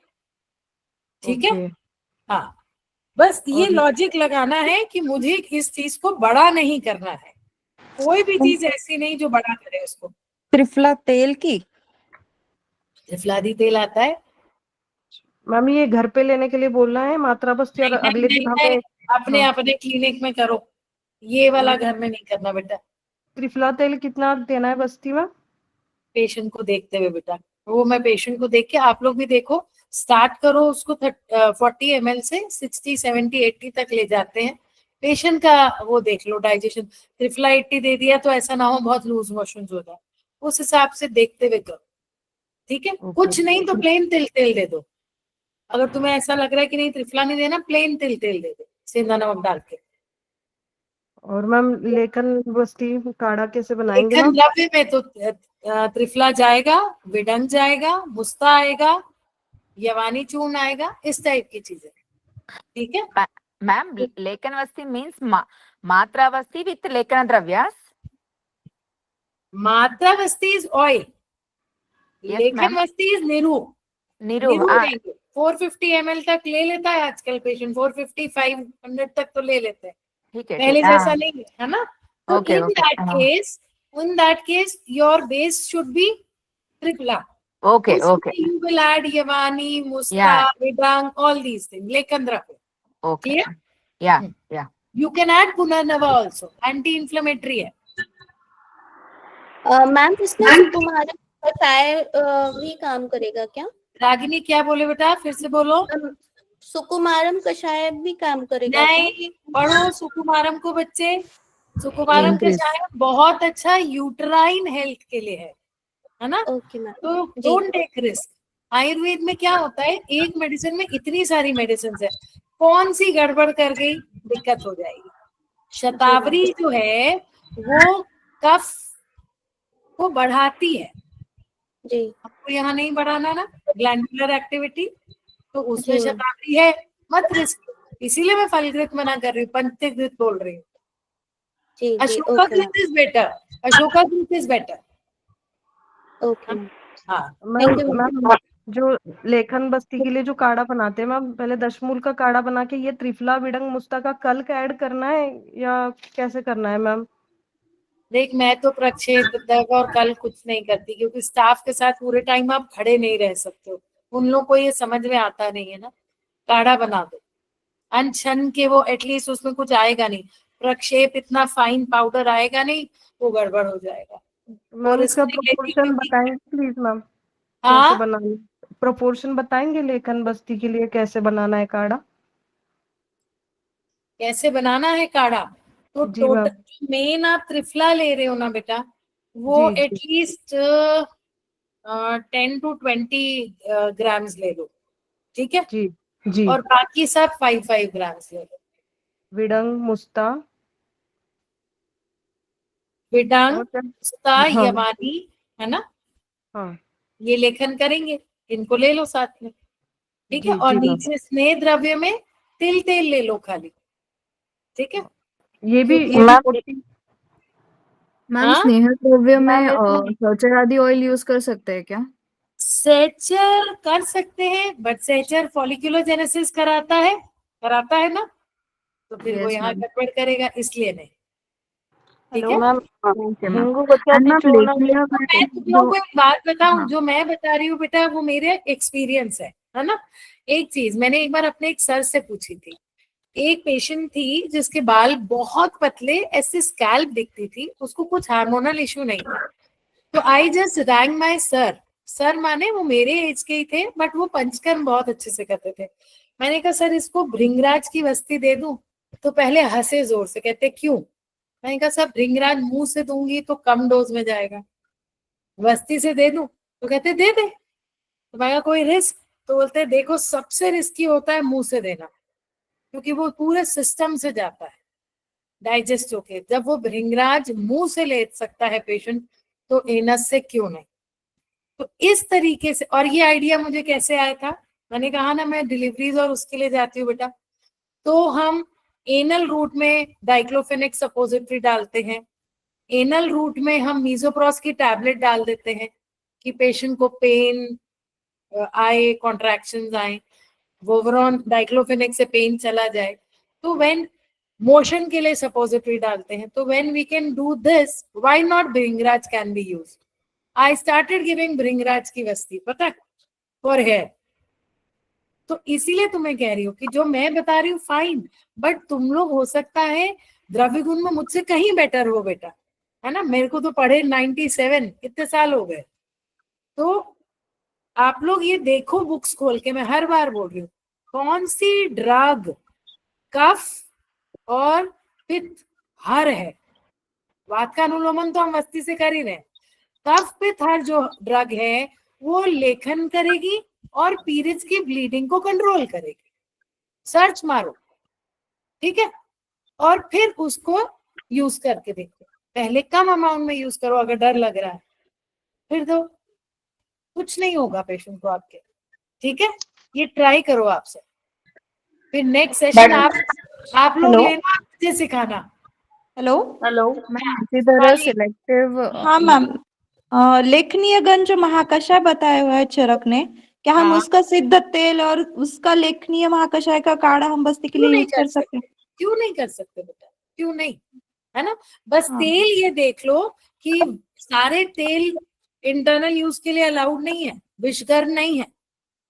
ठीक है, ओके। हाँ, बस ये और लॉजिक लगाना है कि मुझे इस चीज को बड़ा नहीं करना है। कोई भी चीज ऐसी नहीं जो बड़ा करे उसको। त्रिफला तेल की त्रिफलादी तेल आता है। मैम ये घर पे लेने के लिए बोलना है मात्रा बस्ती, और नहीं, अगले नहीं, दिन नहीं, हमें अपने हाँ। अपने क्लिनिक में करो, ये वाला घर में नहीं करना बेटा। त्रिफला तेल कितना देना है बस्ती में? पेशेंट को देखते हुए बेटा, वो मैं पेशेंट को देख के, आप लोग भी देखो, स्टार्ट करो उसको 40 ml से 60, 70, 80 तक ले जाते हैं। पेशेंट का वो देख लो डाइजेशन। त्रिफला 80 दे दिया तो ऐसा ना हो बहुत लूज मोशन हो जाए, उस हिसाब से देखते हुए करो। ठीक है, कुछ नहीं तो प्लेन तिल तेल दे दो। अगर तुम्हें ऐसा लग रहा है कि नहीं त्रिफला नहीं देना, प्लेन तिल तेल दे दो सेंधा नमक डाल के। और मैम लेखन बस्ती काढ़ा कैसे बनाएंगे लेखन मैम? द्रव्य में तो त्रिफला जाएगा, विडंग जाएगा, मुस्ता आएगा, यवानी चूर्ण आएगा, इस टाइप की चीजें। ठीक है मैम, लेखन वस्ती मीन्स मात्रा वस्ती विथ लेखन द्रव्यास। मात्रा वस्ती इज ऑयल, Yes, लेखन ma'am. वस्ती इज निरू। निरू देंगे 450 ml तक ले लेता है आजकल पेशेंट, 450, 500 तक तो ले लेते हैं। ठीक है, पहले जैसा नहीं है ना। तो Okay, in that case your base should be tripla. okay, उसमें okay, you will add yavani, musta, Yeah. vidang, all these things. लेखन द्रव्य। okay. Clear? Yeah, yeah. You can add Punarnava also, anti-inflammatory है। Ma'am इसका सुकुमारम कषाय भी काम करेगा क्या? रागिनी क्या बोले बेटा, फिर से बोलो। सुकुमारम कषाय भी काम करेगा क्या? नहीं, पढ़ो सुकुमारम को बच्चे। सुकुमारम Increase. कषाय बहुत अच्छा यूट्राइन हेल्थ के लिए है है ना? Okay ma'am. तो जी। Don't take risk. आयुर्वेद में क्या होता है, एक मेडिसिन में इतनी सारी मेडिसिन है, कौन सी गड़बड़ कर गई दिक्कत हो जाएगी। शतावरी जो है वो कफ को बढ़ाती है, जी आपको यहाँ नहीं बढ़ाना ना, ग्लैंडुलर एक्टिविटी, तो उसमें जी मैम। शतावरी है, मत रिस्क। इसीलिए मैं फलकृत मना कर रही हूँ, पंचकृत बोल रही हूँ। जी जी अशोका ओके मैम। कृत इज बेटर, अशोका कृत इज बेटर। Okay ma'am. हाँ ma'am Thank you, ma'am. Ma'am जो लेखन बस्ती के लिए जो काढ़ा बनाते हैं मैम, पहले दशमूल का काढ़ा बना के ये त्रिफला विडंग मुस्ता का कल्क ऐड करना है या कैसे करना है मैम? देख, मैं तो प्रक्षेप दर्द और कल कुछ नहीं करती, क्योंकि स्टाफ के साथ पूरे टाइम आप खड़े नहीं रह सकते हो, उन लोगों को ये समझ में आता नहीं है ना। काढ़ा बना दो, अनशन के वो एटलीस्ट उसमें कुछ आएगा नहीं, प्रक्षेप इतना फाइन पाउडर आएगा नहीं, वो गड़बड़ हो जाएगा। मैम और इसका इसमें ये प्रोपोर्शन क्योंकि बताएंगे प्लीज मैम, कैसे हाँ बनाना? प्रोपोर्शन बताएंगे लेखन बस्ती के लिए कैसे बनाना है काढ़ा? कैसे बनाना है काढ़ा, तो जी टोटल मैम। मेन आप त्रिफला ले रहे हो ना बेटा, वो जी जी एटलीस्ट 10 to 20 ग्राम्स ले लो, ठीक है? जी जी। और बाकी सब 5 ग्राम्स ले लो। विडंग मुस्ता विडांग, और क्या? सुता, हाँ यमानी, है ना, हाँ ये लेखन करेंगे, इनको ले लो साथ में, ठीक है? जी और जी मैम। नीचे स्नेह द्रव्य में तिल तेल ले लो खाली, ठीक है? ये भी क्योंकि मैम 40। मैम हाँ, स्नेह द्रव्य मैम में इसमें सल्फर आदि ऑयल यूज कर सकते हैं क्या? सेचर कर सकते हैं, बट सेचर फॉलिक्यूलोजेनेसिस कराता है ना, तो फिर वो यस यहाँ मैम। गड़बड़ करेगा, इसलिए नहीं, ठीक हेलो है? Ma'am, okay ma'am. हिंगू बच्चा एंड मैम चूर्ण लेखनीय तो में मैं तुम लोगों जो को एक बात बताऊं, हाँ जो मैं बता रही हूँ बेटा, वो मेरे एक्सपीरियंस है ना। एक चीज मैंने एक बार अपने एक सर से पूछी थी, एक पेशेंट थी जिसके बाल बहुत पतले, ऐसे स्कैल्प दिखती थी, उसको कुछ हार्मोनल इशू नहीं था। तो I just wrong my sir, sir माने वो मेरे एज के ही थे, बट वो पंचकर्म बहुत अच्छे से करते थे। मैंने कहा सर इसको भृंगराज की वस्ती दे दूं? तो पहले हंसे जोर से, कहते क्यों? मैंने कहा सर भृंगराज मुंह से दूंगी तो कम डोज में जाएगा, वस्ती से दे दूं? तो कहते दे दे। तो मैं कहा कोई रिस्क? तो बोलते देखो सबसे रिस्की होता है मुंह से देना, क्योंकि वो पूरे सिस्टम से जाता है, डाइजेस्ट होके। जब वो भृंगराज मुंह से ले सकता है पेशेंट, तो एनस से क्यों नहीं? तो इस तरीके से, और ये आइडिया मुझे कैसे आया था, मैंने कहा ना मैं डिलीवरीज और उसके लिए जाती हूँ बेटा, तो हम एनल रूट में डाइक्लोफेनेक सपोजिटरी डालते हैं, एनल रूट में हम मीजोप्रोस की टैबलेट डाल देते हैं कि पेशेंट को पेन आए, कॉन्ट्रैक्शंस आए, वोवरॉन डाइक्लोफेनेक से पेन चला जाए। तो व्हेन मोशन के लिए सपोजिटरी डालते हैं, तो when we can do this, why not bhringraj can be used. I started giving bhringraj की वस्ती, पता फॉर हेयर। तो इसीलिए तुम्हें कह रही हूँ कि जो मैं बता रही हूँ फाइन, बट तुम लोग हो सकता है द्रव्य गुण में मुझसे कहीं बेटर हो बेटा, है ना? मेरे को तो पढ़े 97 कितने साल हो गए। तो आप लोग ये देखो बुक्स खोल के, मैं हर बार बोल रही हूँ, कौन सी ड्रग कफ और पित्त हर है। वात का अनुलोमन तो हम वस्ती से कर ही रहे हैं, कफ पित्त हर जो ड्रग है वो लेखन करेगी और पीरियड्स की ब्लीडिंग को कंट्रोल करेगी। सर्च मारो, ठीक है? और फिर उसको यूज करके देखो, पहले कम अमाउंट में यूज करो, अगर डर लग रहा है फिर दो, कुछ नहीं होगा पेशेंट को आपके, ठीक है? ये ट्राई करो आपसे, फिर नेक्स्ट सेशन आप लोग हेलो लेना, मुझे सिखाना। हेलो हेलो मैम इसी तरह शिवाली, सिलेक्टिव हाँ मैम, लेखनीय गण जो महाकषाय बताया हुआ है चरक ने, क्या हम हाँ, उसका सिद्ध तेल और उसका लेखनीय महाकषाय का काढ़ा हम बस्ती के क्यों लिए नहीं यूज कर कर सकते हैं? सकते? क्यों नहीं कर सकते बेटा, क्यों नहीं? है ना? बस हाँ तेल ये देख लो कि सारे तेल इंटरनल यूज के लिए अलाउड नहीं है, विषकर नहीं है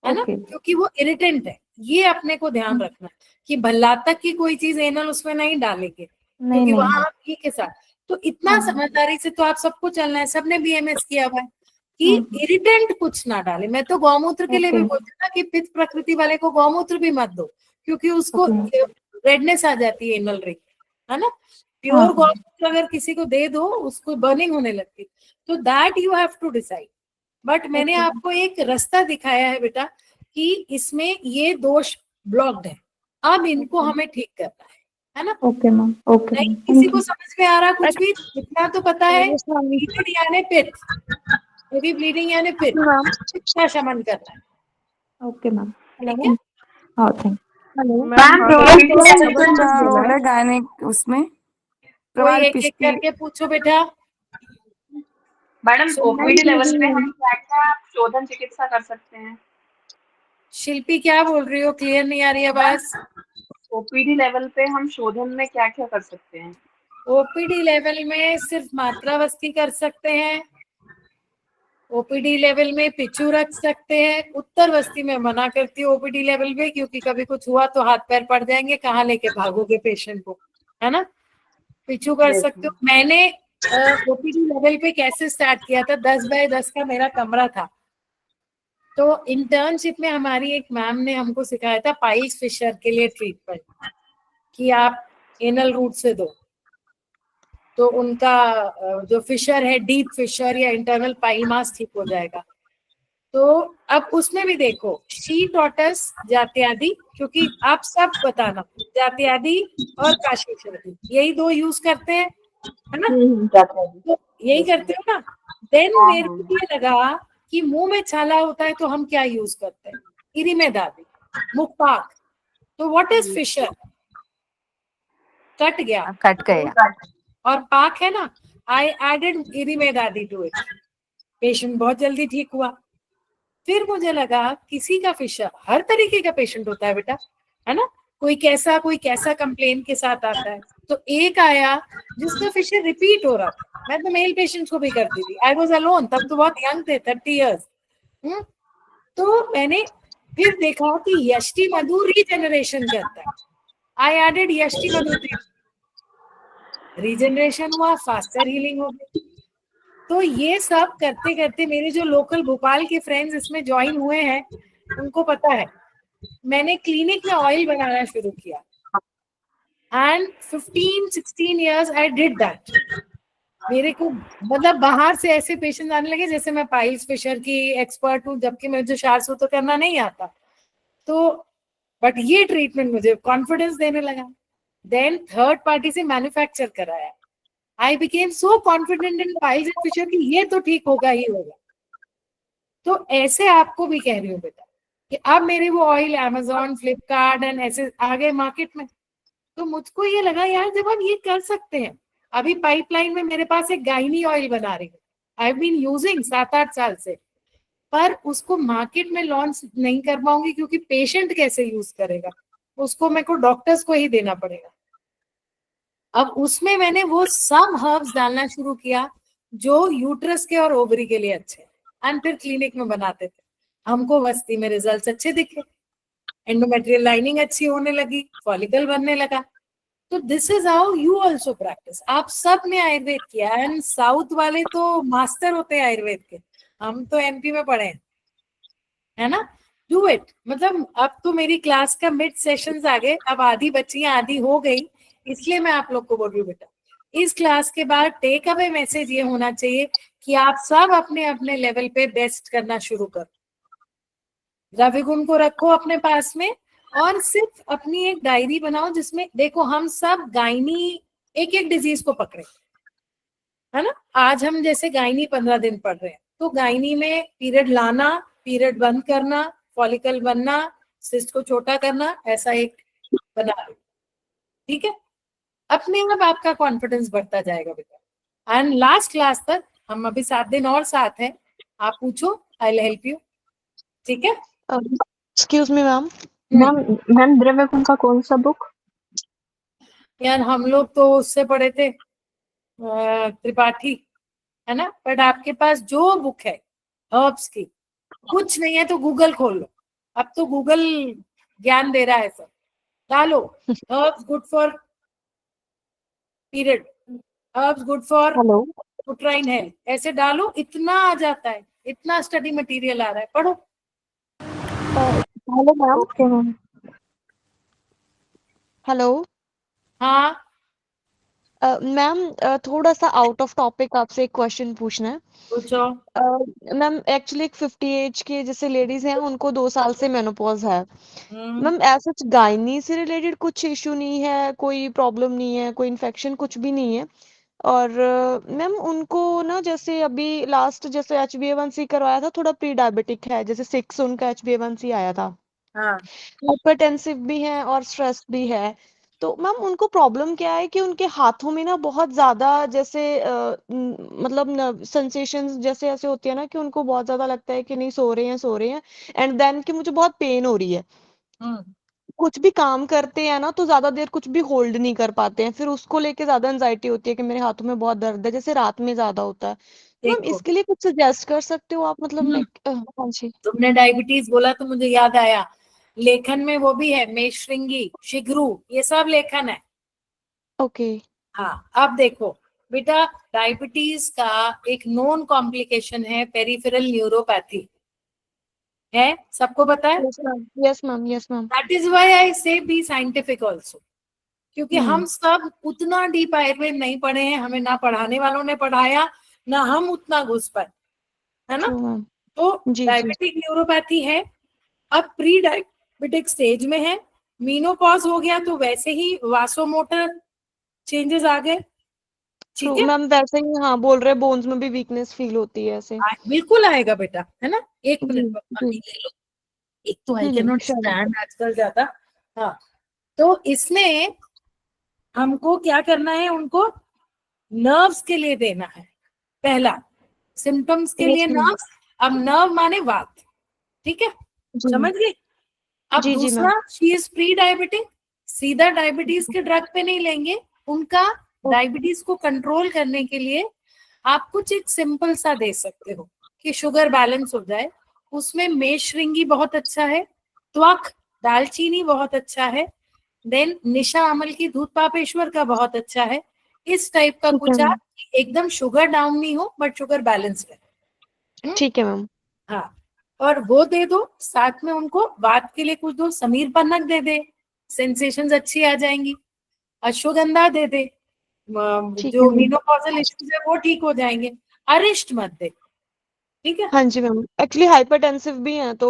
ना? ओके। क्योंकि वो इरिटेंट है, ये अपने को ध्यान रखना है कि भल्ला तक की कोई चीज एनल उसमें नहीं डालेंगे, नहीं क्योंकि नहीं वहां आप घी के साथ। तो इतना हाँ समझदारी से तो आप सबको चलना है, सबने बीएमएस किया हुआ है कि हाँ इरिटेंट कुछ ना डाले। मैं तो गौमूत्र के लिए भी ओके बोलती हूँ ना कि पित्त प्रकृति वाले को गौमूत्र भी मत दो, क्योंकि उसको ओके रेडनेस आ जाती है एनल रिंग, है ना? हाँ प्योर गौमूत्र अगर किसी को दे दो, उसको बर्निंग होने लगती, तो that you have to decide. But मैंने आपको एक रास्ता दिखाया है बेटा कि इसमें ये दोष ब्लॉक्ड है, अब इनको हमें ठीक करना है ना। ओके मैम, ओके नहीं मैम, किसी को समझ में आ रहा कुछ भी? इतना तो पता है मैम ब्लीडिंग यानी पित्त, हेवी ब्लीडिंग यानी पित्त, पित्त का शमन करना है, ओके मैम। ठीक है। हाँ, थैंक मैम मैम हाँ, बोला गायनिक उसमें कोई प्रवाल एक एक पिष्टी करके पूछो बेटा। मैडम सुनना ओपीडी ही लेवल पे नहीं। हम क्या क्या शोधन चिकित्सा कर सकते हैं? शिल्पी क्या बोल रही हो, क्लियर नहीं आ रही आवाज। ओपीडी लेवल पे हम शोधन में क्या क्या कर सकते हैं? ओपीडी लेवल में सिर्फ मात्रावस्थी कर सकते हैं, ओपीडी लेवल में पिचू रख सकते हैं। उत्तरवस्थी में मना करती हूँ ओपीडी लेवल पे, क्योंकि कभी कुछ हुआ तो हाथ पैर पड़ जाएंगे, कहाँ लेके भागोगे पेशेंट को, है ना। पिचू कर सकते हो। मैंने ओपीडी लेवल पे कैसे स्टार्ट किया था, 10 बाय 10 का मेरा कमरा था, तो इंटर्नशिप में हमारी एक मैम ने हमको सिखाया था पाइल्स फिशर के लिए ट्रीटमेंट, कि आप एनल रूट से दो तो उनका जो फिशर है, डीप फिशर या इंटरनल पाइल मास ठीक हो जाएगा। तो अब उसमें भी देखो, शी टॉटस जात्यादि, क्योंकि आप सब बताना, जात्यादि और काशीशरी यही दो यूज करते हैं, है ना, तो यही करते हो ना। देन मेरे को ये लगा कि मुंह में छाला होता है तो हम क्या यूज करते हैं, इरिमेदादी, मुखपाक। तो व्हाट इज फिशर, कट गया कट गया। और पाक है ना, I added Irimedadi to it, patient बहुत जल्दी ठीक हुआ। फिर मुझे लगा किसी का फिशर, हर तरीके का पेशेंट होता है बेटा, है ना, कोई कैसा कंप्लेन के साथ आता है। तो एक आया जिसका फिशर रिपीट हो रहा था, मैं तो मेल पेशेंट्स को भी करती थी, आई वाज अलोन, तब तो बहुत यंग थे, 30 इयर्स। तो मैंने फिर देखा कि यष्टि मधु रीजेनरेशन करता है, आई एडेड यष्टि मधु, रीजनरेशन हुआ, फास्टर हीलिंग हो गई। तो ये सब करते करते मेरे जो लोकल भोपाल के फ्रेंड्स इसमें ज्वाइन हुए हैं उनको पता है, मैंने क्लिनिक में ऑयल बनाना शुरू किया, and 15-16 years I did that. मेरे को मतलब बाहर से ऐसे पेशेंट आने लगे जैसे मैं पाइल्स फिशर की एक्सपर्ट हूँ, जबकि मुझे शार्सो तो करना नहीं आता। तो बट ये ट्रीटमेंट मुझे कॉन्फिडेंस देने लगा। देन थर्ड पार्टी से मैन्युफैक्चर कराया, I became so confident in piles and fissure कि ये तो ठीक होगा ही होगा। तो ऐसे आपको भी कह रही हूँ बेटा कि अब मेरे वो ऑयल अमेजोन, फ्लिपकार्ट एंड ऐसे आ गए मार्केट में, तो मुझको ये लगा यार जब हम ये कर सकते हैं। अभी पाइपलाइन में मेरे पास एक गाइनी ऑयल बना रही हूँ, आई हैव बीन यूजिंग 7-8 साल से, पर उसको मार्केट में लॉन्च नहीं कर पाऊंगी क्योंकि पेशेंट कैसे यूज करेगा, उसको मेरे को डॉक्टर्स को ही देना पड़ेगा। अब उसमें मैंने वो सब हर्ब्स डालना शुरू किया जो यूट्रस के और ओवरी के लिए अच्छे, एंड फिर क्लिनिक में बनाते थे। हमको वस्ती में रिजल्ट्स अच्छे दिखे, एंडोमेट्रियल लाइनिंग अच्छी होने लगी, फॉलिकल बनने लगा। तो this is how you also practice. आप सब ने आयुर्वेद किया, एंड साउथ वाले तो मास्टर होते हैं आयुर्वेद के, हम तो एमपी में पढ़े हैं, है ना। Do it. मतलब अब तो मेरी क्लास का मिड सेशंस आ गए, अब आधी बच्चियां आधी हो गई, इसलिए मैं आप लोग को बोल रही हूँ बेटा, इस क्लास के बाद टेक अवे मैसेज ये होना चाहिए कि आप सब अपने अपने लेवल पे बेस्ट करना शुरू करो। रविगुण को रखो अपने पास में, और सिर्फ अपनी एक डायरी बनाओ जिसमें देखो हम सब गायनी एक एक डिजीज को पकड़े, है ना। आज हम जैसे गायनी 15 दिन पढ़ रहे हैं, तो गायनी में पीरियड लाना, पीरियड बंद करना, फॉलिकल बनना, सिस्ट को छोटा करना, ऐसा एक बना लो, ठीक है। अपने आप आपका कॉन्फिडेंस बढ़ता जाएगा बेटा। एंड लास्ट क्लास तक हम अभी 7 दिन और साथ हैं, आप पूछो, आई विल हेल्प यू, ठीक है। एक्सक्यूज मी मैम, मैम द्रव्य गुण का कौन सा बुक? यार हम लोग तो उससे पढ़े थे त्रिपाठी, है ना, बट आपके पास जो बुक है हर्ब्स की, कुछ नहीं है तो गूगल खोल लो, अब तो गूगल ज्ञान दे रहा है सब, डालो herbs good for period, herbs good for uterine health, ऐसे डालो, इतना आ जाता है, इतना स्टडी मटेरियल आ रहा है, पढ़ो। Hello ma'am. Okay ma'am. Hello. हाँ मैम थोड़ा सा आउट ऑफ टॉपिक आपसे एक क्वेश्चन पूछना है। पूछो। मैम एक्चुअली एक 50 एज के जैसे लेडीज हैं उनको 2 साल से मेनोपॉज है। हम्म। मैम ऐसा गायनी से रिलेटेड कुछ इशू नहीं है, कोई प्रॉब्लम नहीं है, कोई इन्फेक्शन कुछ भी नहीं है। और मैम उनको ना जैसे अभी लास्ट जैसे HbA1c करवाया था, थोड़ा प्री डायबिटिक है, जैसे 6 उनका HbA1c आया था। हाँ। हाइपरटेंसिव भी हैं और स्ट्रेस भी है। तो मैम उनको प्रॉब्लम क्या है कि उनके हाथों में ना बहुत ज्यादा जैसे मतलब सेंसेशंस जैसे ऐसे होती है ना कि उनको बहुत ज्यादा लगता है कि नहीं सो रहे हैं एंड देन कि मुझे बहुत पेन हो रही है। हम्म। कुछ भी काम करते हैं ना तो ज्यादा देर कुछ भी होल्ड नहीं कर पाते हैं, फिर उसको लेके ज्यादा एंजाइटी होती है कि मेरे हाथों में बहुत दर्द है, जैसे रात में ज्यादा होता है। तो मैम देखो, इसके लिए कुछ सजेस्ट कर सकते हो आप, मतलब मैं हम्म, हाँ जी। तुमने डायबिटीज बोला तो मुझे याद आया, लेखन में वो भी है, मेषश्रृंगी, शिग्रू, ये सब लेखन है। ओके। हाँ, अब देखो बेटा, डायबिटीज का एक नोन कॉम्प्लिकेशन है पेरिफेरल न्यूरोपैथी, है, सबको पता है। Yes ma'am, yes ma'am, yes ma'am. That is why I से बी साइंटिफिक ऑल्सो, क्योंकि हम्म। हम सब उतना डीप आयुर्वेद नहीं पढ़े हैं, हमें ना पढ़ाने वालों ने पढ़ाया, ना हम उतना घुस पाए, है ना। True ma'am. तो जी जी। डायबिटिक न्यूरोपैथी है, अब प्री डायबिटिक स्टेज में है, मीनोपॉज हो गया तो वैसे ही वासोमोटर चेंजेस आ गए, ठीक ट्रू है। मैम, वैसे ही हाँ बोल रहे बोन्स में भी वीकनेस फील होती है ऐसे। बिल्कुल आएगा बेटा, है ना। एक जी मिनट पर जी। पानी ले लो, एक तो I can not sure. Stand आजकल ज्यादा। हाँ, तो इसमें हमको क्या करना है, उनको नर्व्स के लिए देना है, पहला सिम्टम्स के यस लिए मैम। नर्व्स। अब नर्व माने वात, ठीक है, जी समझ गए। अब जी जी मैम। दूसरा, शी इज प्री डायबिटिक, सीधा डायबिटीज के ड्रग पे नहीं लेंगे, उनका डायबिटीज को कंट्रोल करने के लिए आप कुछ एक सिंपल सा दे सकते हो कि शुगर बैलेंस हो जाए। उसमें मेषश्रृंगी बहुत अच्छा है, त्वक, दालचीनी बहुत अच्छा है, देन निशा अमल की दूध पापेश्वर का बहुत अच्छा है। इस टाइप का ठीक है कुछ मैम। आप, एकदम शुगर डाउन नहीं हो बट शुगर बैलेंस है। ठीक है मैम। हाँ, और वो दे दो, साथ में उनको बात के लिए कुछ दो, समीर पन्नग दे दे, सेंसेशंस अच्छी आ जाएंगी, अश्वगंधा दे दे, ठीक है जो मैम। मीनोपॉजल इश्यूज है वो ठीक हो जाएंगे, अरिष्ट मत दे, ठीक है। हाँ जी मैम, एक्चुअली हाइपरटेंसिव भी हैं तो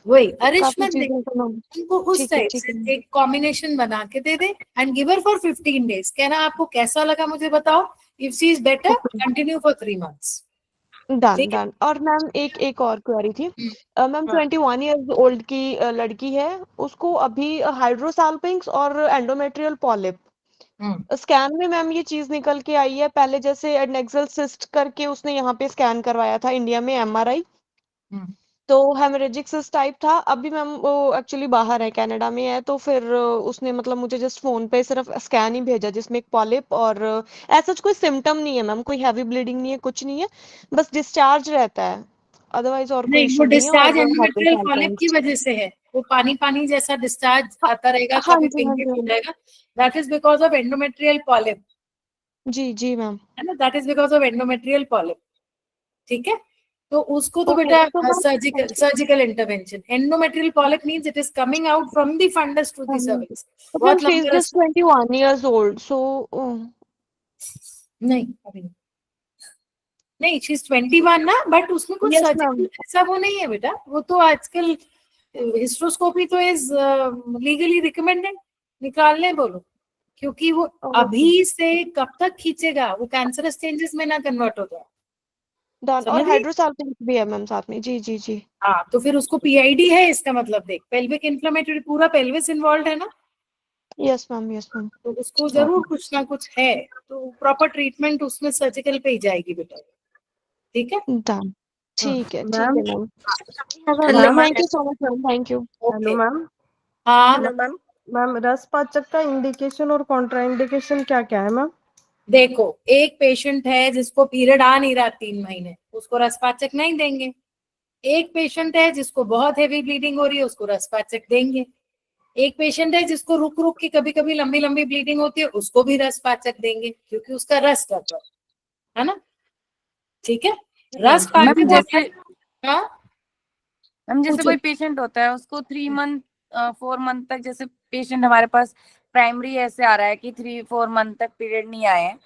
वही अरिष्ट काफी मत दे, चीजें तो मैम। उनको उस ठीक है टाइप ठीक से है। एक कॉम्बिनेशन बना के दे दे and give her for 15 days, कहना आपको कैसा लगा मुझे बताओ, if she is better okay. Continue for 3 months, done ठीक है। डन। और मैम एक और क्वेरी थी। मैम हाँ। 21 ईयर्स ओल्ड की लड़की है, उसको अभी हाइड्रोसाल्पिंक्स और एंडोमेट्रियल पॉलिप हम्म। स्कैन में मैम ये चीज निकल के आई है। पहले जैसे एडनेक्सल सिस्ट करके उसने यहाँ पे स्कैन करवाया था इंडिया में, MRI, हम्म। तो हेमरेजिक सिस्ट टाइप था। अभी मैम वो एक्चुअली बाहर है, कनाडा में है, तो फिर उसने मतलब मुझे जस्ट फोन पे सिर्फ स्कैन ही भेजा जिसमें एक पॉलिप और ऐसा कोई सिम्टम नहीं है मैम, कोई हैवी ब्लीडिंग नहीं है, कुछ नहीं है, बस डिस्चार्ज रहता है, अदरवाइज और कोई नहीं, वो इशू नहीं है। डिस्चार्ज और एंडोमेट्रियल पॉलिप की हाइड्रोसाल्पिंक्स। वजह से है, वो पानी पानी जैसा डिस्चार्ज हाँ आता रहेगा, हाँ कभी जी हाँ पिंकिश जी हो हाँ जाएगा, that is because of endometrial polyp, जी जी मैम। है ना, that is because of endometrial polyp, ठीक है। तो उसको तो ओके बेटा तो ma'am surgical intervention, endometrial polyp means it is coming out from the fundus to the cervix, तो मैम बहुत शी इज लंबा जस्ट रास्ता। 21 ईयर्स ओल्ड सो। नहीं अभी नहीं, नहीं शी इज 21 ना, बट उसमें कुछ यस मैम। सर्जिकल ऐसा वो नहीं है बेटा, वो तो आजकल हिस्ट्रोस्कोपी तो इज लीगली रिकमेंडेड, निकालने बोलो, क्योंकि वो ओके अभी से कब तक खींचेगा, वो कैंसरस चेंजेस में ना कन्वर्ट हो जाए, डन। और समझ गई। हाइड्रोसाल्पिंक्स भी है मैम साथ में, जी जी जी। हाँ, तो फिर उसको पीआईडी है, इसका मतलब देख, पेल्विक इन्फ्लेमेटरी, पूरा पेल्विस इन्वॉल्व है ना, यस मैम, यस मैम। तो उसको जरूर कुछ ना कुछ है, तो प्रॉपर ट्रीटमेंट उसमें सर्जिकल पे ही जाएगी बेटा, ठीक है। डन। हाँ, ठीक है ma'am ma'am. Ma'am thank you so much ma'am, thank you. Hello okay. Ma'am. हाँ, मैम मैम रसपाचक का इंडिकेशन और कॉन्ट्राइंडिकेशन क्या क्या है मैम? देखो, एक पेशेंट है जिसको पीरियड आ नहीं रहा 3 महीने, उसको रसपाचक नहीं देंगे। एक पेशेंट है जिसको बहुत हेवी ब्लीडिंग हो रही है, उसको रसपाचक देंगे। एक पेशेंट है जिसको रुक रुक के कभी कभी लंबी लंबी ब्लीडिंग होती है, उसको भी रसपाचक देंगे, क्योंकि उसका रस गड़बड़ है ना, ठीक है। रस मैम पाचक जैसे हाँ, मैम जैसे पूछो। कोई पेशेंट होता है उसको 3 मंथ 4 मंथ तक, जैसे पेशेंट हमारे पास प्राइमरी ऐसे आ रहा है कि 3-4 मंथ तक पीरियड नहीं आए हैं,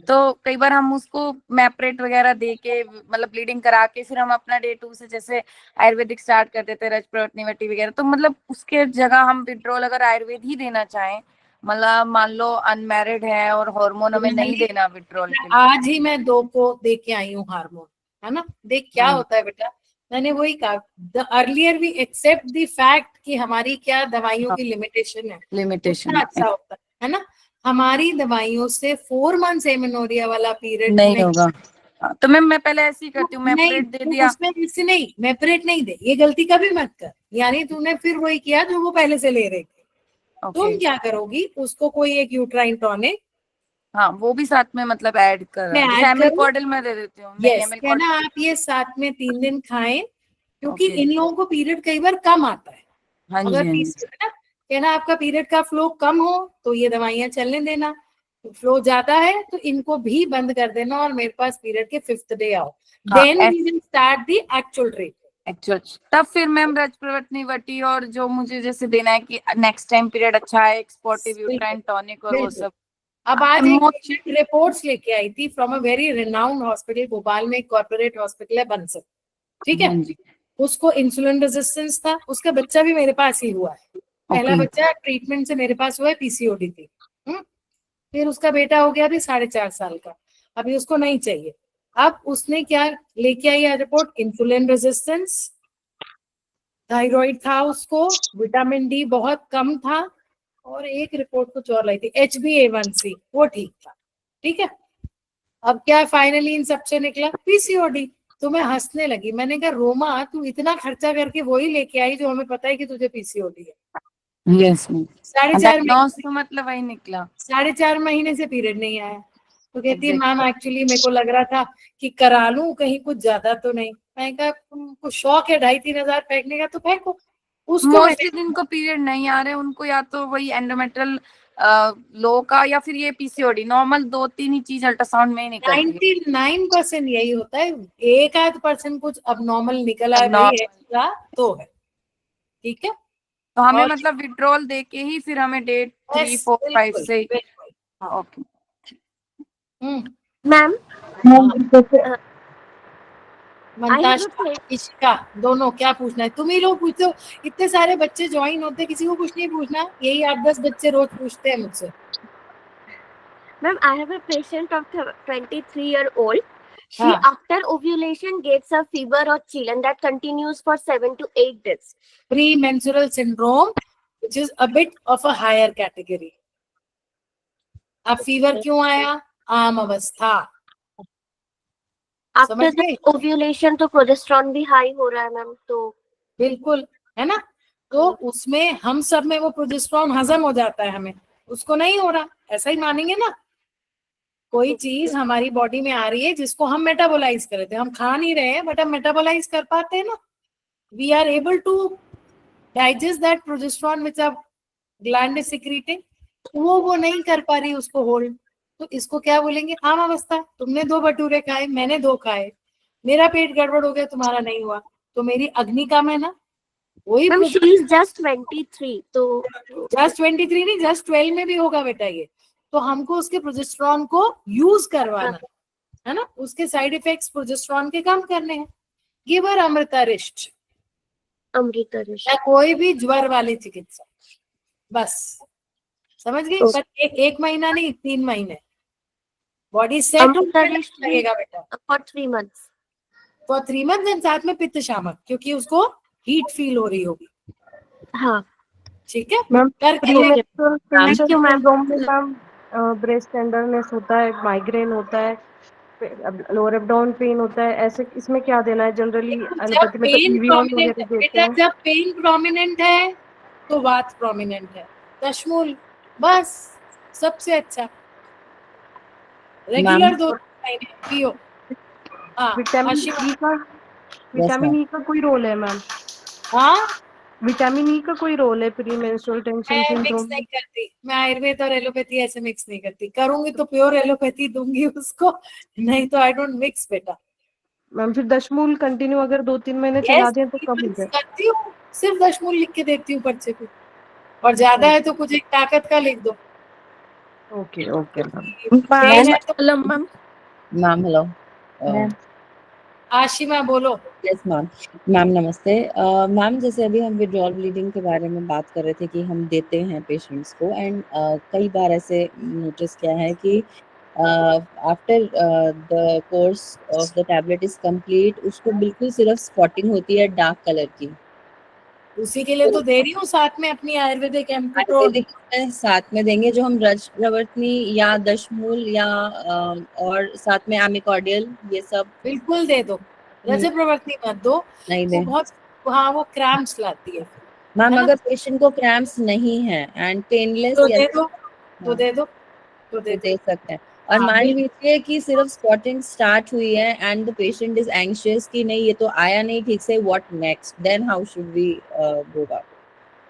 तो कई बार हम उसको मैप्रेट वगैरह दे के मतलब ब्लीडिंग करा के फिर हम अपना डे 2 से जैसे आयुर्वेदिक स्टार्ट कर देते हैं, रजप्रवतनी वगैरह, तो मतलब उसके जगह हम विड्रॉल अगर आयुर्वेद ही देना चाहें, मतलब मान लो अनमैरिड है और हार्मोन हमें नहीं देना विड्रॉल के लिए। आज ही मैं 2 को दे के आई हूँ हार्मोन, है ना, देख क्या हाँ। होता है बेटा। मैंने वही कहा, the earlier we accept the fact कि हमारी क्या दवाइयों की लिमिटेशन है, लिमिटेशन उतना अच्छा होता है ना। हमारी दवाइयों से 4 मंथ्स एमेनोरिया वाला पीरियड नहीं होगा। तो मैं पहले ऐसे ही करती हूँ, मैप्रेट दे तू दिया। उसमें इससे नहीं, मैप्रेट नहीं दे, ये गलती कभी मत कर। यानी तूने फिर वही किया जो वो पहले से ले रहे थे। तुम ओके, क्या करोगी, उसको कोई एक यूट्राइन टॉनिक हाँ वो भी साथ में मतलब ऐड कर, मैं जैसे ऐड एमिल करूँ, कॉर्डिल में दे देती हूँ। यस कहना आप ये साथ में 3 दिन खाएं, क्योंकि ओके। इन लोगों को पीरियड कई बार कम आता है। हाँ जी, अगर हाँ जी। ना कहना आपका पीरियड का फ्लो कम हो तो ये दवाइयां चलने देना, फ्लो ज्यादा है तो इनको भी बंद कर देना और मेरे पास पीरियड के 5th डे आओ, हाँ, then we will start the actual treatment. Actual तब फिर मैम रजप्रवतनी वटी और जो मुझे जैसे देना है कि नेक्स्ट टाइम पीरियड अच्छा है, एक्सपोर्टिव यूट्राइन टॉनिक और वो बिल्कुल। सब। अब आज एक Most- पेशेंट रिपोर्ट्स लेके आई थी from a very renowned hospital, Bhopal में कॉर्पोरेट हॉस्पिटल है बंसल, ठीक है। हाँ जी। उसको इंसुलिन रेजिस्टेंस था, उसका बच्चा भी मेरे पास ही हुआ है, पहला ओके। बच्चा ट्रीटमेंट से मेरे पास हुआ है, पीसीओडी थी। फिर उसका बेटा हो गया अभी 4.5 साल का, अभी उसको नहीं चाहिए। अब उसने क्या लेके आई है रिपोर्ट, इंसुलिन रेजिस्टेंस, थायराइड था उसको, विटामिन डी बहुत कम था, और एक रिपोर्ट कुछ और लाई थी, HbA1c वो ठीक था, ठीक है। अब क्या फाइनली इन सबसे निकला पीसीओडी। तो मैं हंसने लगी, मैंने कहा रोमा तू इतना खर्चा करके वही लेके आई जो हमें पता है कि तुझे पीसीओडी है। यस मैम, 4.5 डायग्नोस तो मतलब वही निकला। 4.5 महीने से पीरियड नहीं आया। तो कहती है Exactly. मैम एक्चुअली मेरे को लग रहा था कि करा लूं, कहीं कुछ ज्यादा तो नहीं। मैं कहा तुमको शौक है 2,500-3 हजार फेंकने का तो फेंको। उसको मोस्टली मैंने जिनको पीरियड नहीं आ रहे उनको या तो वही एंडोमेट्रियल लो का या फिर ये पीसीओडी, नॉर्मल 2-3 ही चीज अल्ट्रासाउंड में ही निकलती है। 99% यही होता है, 1-8% कुछ अब नॉर्मल निकल आए भाई Abnormal. एक्स्ट्रा तो है, ठीक है। तो हमें और मतलब विड्रॉल दे के ही फिर हमें डेट 3, yes, 4, 5 बिल्कुल, से। बिल्कुल, हाँ। ओके मैम मंताशा, इशिका, दोनों क्या पूछना है, तुम ही लोग पूछो। इतने सारे बच्चे ज्वाइन होते, किसी को कुछ नहीं पूछना, यही 8-10 बच्चे रोज पूछते हैं मुझसे। Ma'am, I have a patient of 23-year-old. She, हाँ। after ovulation, gets a fever or chill, and that continues for 7 to 8 days. Premenstrual syndrome, which is a bit of a higher category. अब fever क्यों आया, आम अवस्था, After समझ the गए? ovulation, तो progesterone भी हाई हो रहा है मैम, तो बिल्कुल, है ना। तो उसमें हम सब में वो प्रोजेस्टेरॉन हजम हो जाता है, हमें उसको नहीं हो रहा, ऐसा ही मानेंगे ना। कोई चीज हमारी बॉडी में आ रही है जिसको हम मेटाबोलाइज कर रहे थे, हम खा नहीं रहे हैं बट हम मेटाबोलाइज कर पाते हैं ना, we are able to digest that progesterone which our gland is secreting, वो नहीं कर पा रही उसको होल्ड, तो इसको क्या बोलेंगे, आम अवस्था। तुमने 2 भटूरे खाए, मैंने 2 खाए, मेरा पेट गड़बड़ हो गया, तुम्हारा नहीं हुआ, तो मेरी अग्नि कम है ना। वही मैम शी इज जस्ट 23, तो जस्ट 23 नहीं, जस्ट 12 में भी होगा बेटा ये। तो हमको उसके प्रोजेस्टेरॉन को यूज करवाना है ना, उसके साइड इफेक्ट्स प्रोजेस्टेरॉन के कम करने हैं। गिव हर अमृतारिष्ट या कोई भी ज्वर वाली चिकित्सा, बस समझ गई। पर एक महीना नहीं, 3 महीने बॉडी सेट लगेगा बेटा, for 3 months. फॉर 3 मंथ, साथ में पित्त शामक, क्योंकि उसको हीट फील हो रही होगी, हाँ ठीक है। मैम करके premature tension Thank you, ma'am. Syndrome में मैम ब्रेस्ट टेंडरनेस होता है, माइग्रेन होता है, लोअर एब्डोमेन पेन होता है, ऐसे इसमें क्या देना है जनरली जब एलोपैथी में तो पेन ईवीऑन प्रोमिनेंट वगैरह है देते बेटा, हैं। जब पेन प्रोमिनेंट है तो वात प्रोमिनेंट है, दशमूल, बस सबसे अच्छा। रेगुलर 2 महीने पियो। हाँ विटामिन आशीर्वाद। ई का कोई रोल है मैम? हाँ विटामिन ई का कोई रोल है प्रीमेंस्ट्रुअल टेंशन मैं सिंड्रोम मिक्स नहीं करती, मैं आयुर्वेद और एलोपैथी ऐसे मिक्स नहीं करती, करूंगी तो प्योर एलोपैथी दूंगी उसको, नहीं तो आई डोंट मिक्स बेटा। मैम फिर दशमूल कंटिन्यू अगर 2-3 महीने चला यस दें तो कब हो जाए? करती हूँ, सिर्फ दशमूल लिख के देती हूँ पर्चे पे, और ज्यादा है तो कुछ एक ताकत का लिख दो। Okay okay ma'am. पेन है तो hello ma'am. Ma'am hello. Ashima बोलो। Yes ma'am. मैम नमस्ते। मैम जैसे अभी हम विड्रॉल ब्लीडिंग के बारे में बात कर रहे थे कि हम देते हैं पेशेंट्स को, एंड कई बार ऐसे नोटिस किया है कि after the course of the tablet is complete उसको बिल्कुल सिर्फ स्पॉटिंग होती है डार्क कलर की। उसी के लिए तो दे रही हूँ साथ में अपनी आयुर्वेदिक एम्पिट्रोल। आयुर्वेदिक में साथ में देंगे जो हम रज प्रवर्तनी या दशमूल या और साथ में एमिकॉर्डियल ये सब बिल्कुल दे दो, रज प्रवर्तनी मत दो, नहीं वो दे। बहुत, हाँ वो क्रैम्प्स लाती है। मैम है ना? अगर पेशेंट को क्रैम्प्स नहीं है एंड पेनलेस तो या दे दो, तो दे दो, तो दे तो दो। दे सकते हैं। और हाँ, मान बिल्कुल। लीजिए कि सिर्फ स्पॉटिंग स्टार्ट हुई है and the patient is anxious कि नहीं ये तो आया नहीं ठीक से, what next, then how should we go about?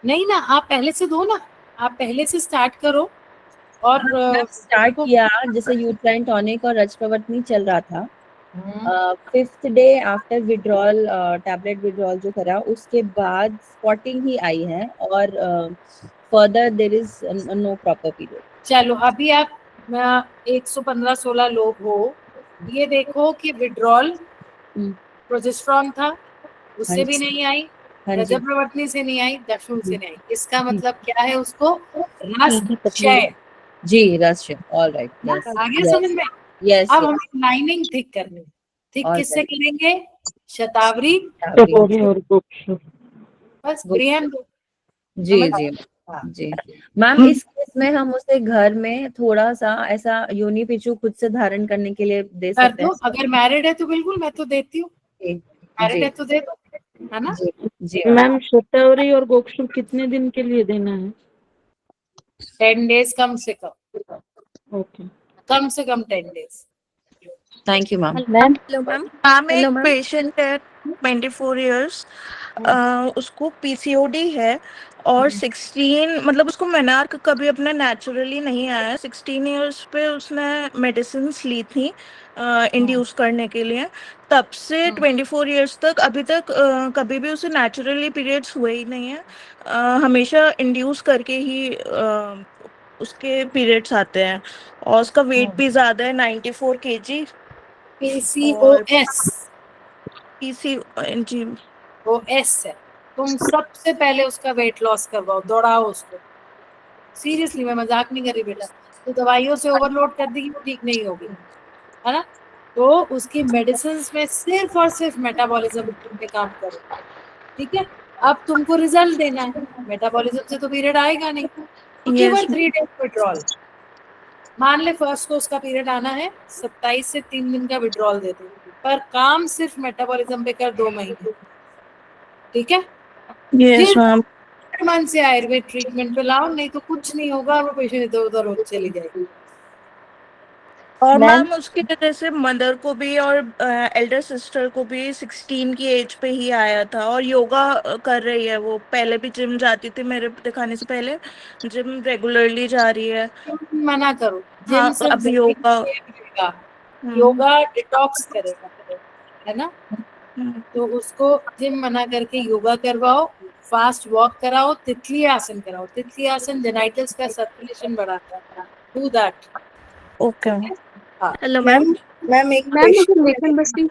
नहीं ना, आप पहले से दो ना, आप पहले से स्टार्ट करो। और स्टार्ट देखो, किया जैसे यूट्राइन टॉनिक और रज प्रवर्तनी चल रहा था, hmm, 5th day after withdrawal tablet withdrawal जो करा उसके बाद स्पॉटिंग ही आई है और further there is no proper period. चलो अभी आप 115-16 लोग हो, ये देखो कि विड्रॉल प्रोजेस्टेरॉन था, उससे हाँ भी जी, नहीं आई, हाँ जी, रजब प्रवर्तनी से नहीं आई, दशमूल से जी, नहीं आई। इसका जी, मतलब क्या है? उसको रस सीधी पतली क्षय। जी, रस ऑल राइट, यस आ गया यस समझ में? यस अब हमें लाइनिंग थिक करनी है। थिक ऑल किससे राइट। करेंगे? शतावरी, बस ब्रिहम दो। जी समझ? जी हाँ, जी। मैम इस केस में हम उसे घर में थोड़ा सा ऐसा योनि पिचू खुद से धारण करने के लिए दे कर सकते दो। हैं? अगर मैरिड है तो बिल्कुल, मैं तो देती हूँ। जी मैरिड जी है तो दे दो, है ना? जी जी मैम शतावरी और गोक्षुम कितने दिन के लिए देना है? 10 डेज कम से कम, ओके। कम से कम 10 days. Thank you ma'am. Ma'am hello ma'am. Ma'am hello एक मैम। पेशेंट है 24 इयर्स, उसको पीसीओडी है और 16 मतलब उसको मेनार्क कभी अपने नेचुरली नहीं आया। 16 इयर्स पे उसने मेडिसिन ली थी इंड्यूस करने के लिए, तब से 24 इयर्स तक अभी तक कभी भी उसे नेचुरली पीरियड्स हुए ही नहीं है। हमेशा इंड्यूस करके ही उसके पीरियड्स आते हैं और उसका वेट भी ज़्यादा है 94 kg। और PCOS, पीसी जी OS है। तुम सबसे पहले उसका वेट लॉस करवाओ, दौड़ाओ उसको। सीरियसली, मैं मजाक नहीं कर रही बेटा। तो दवाइयों से ओवरलोड कर देगी, वो ठीक नहीं होगी, है ना? तो उसकी मेडिसिन में सिर्फ और सिर्फ मेटाबॉलिज्म पे काम करो, ठीक है? अब तुमको रिजल्ट देना है, मेटाबॉलिज्म से तो पीरियड आएगा नहीं, तो गिव यस हर 3 डेज विड्रॉल। मान ले फर्स्ट को उसका पीरियड आना है, 27 से 3 दिन का विड्रॉल दे दो, पर काम सिर्फ मेटाबॉलिज्म पे कर 2 महीने, ठीक है? यस फिर मैम। मन से आयुर्वेद ट्रीटमेंट पे लाओ, नहीं तो कुछ नहीं होगा, वो पेशेंट इधर उधर हो चली जाएगी। और मैम मैम उसके जैसे मदर को भी और एल्डर सिस्टर को भी 16 की एज पे ही आया था और योगा कर रही है। वो पहले भी जिम जाती थी, मेरे दिखाने से पहले जिम रेगुलरली जा रही है। मना करो, हाँ जिम सिर्फ अब बॉडी योगा। की शेप देगा, हम्म, योगा डिटॉक्स करेगा, है ना? हम्म, तो उसको जिम मना करके योगा करवाओ, फास्ट वॉक कराओ, तितली आसन कराओ। तितली आसन जेनाइटल्स का सर्कुलेशन बढ़ाता है, डू दैट। ओके। हाँ, हेलो मैम। मैम मैम एक मैम क्वेश्चन अगर लेखन बस्ती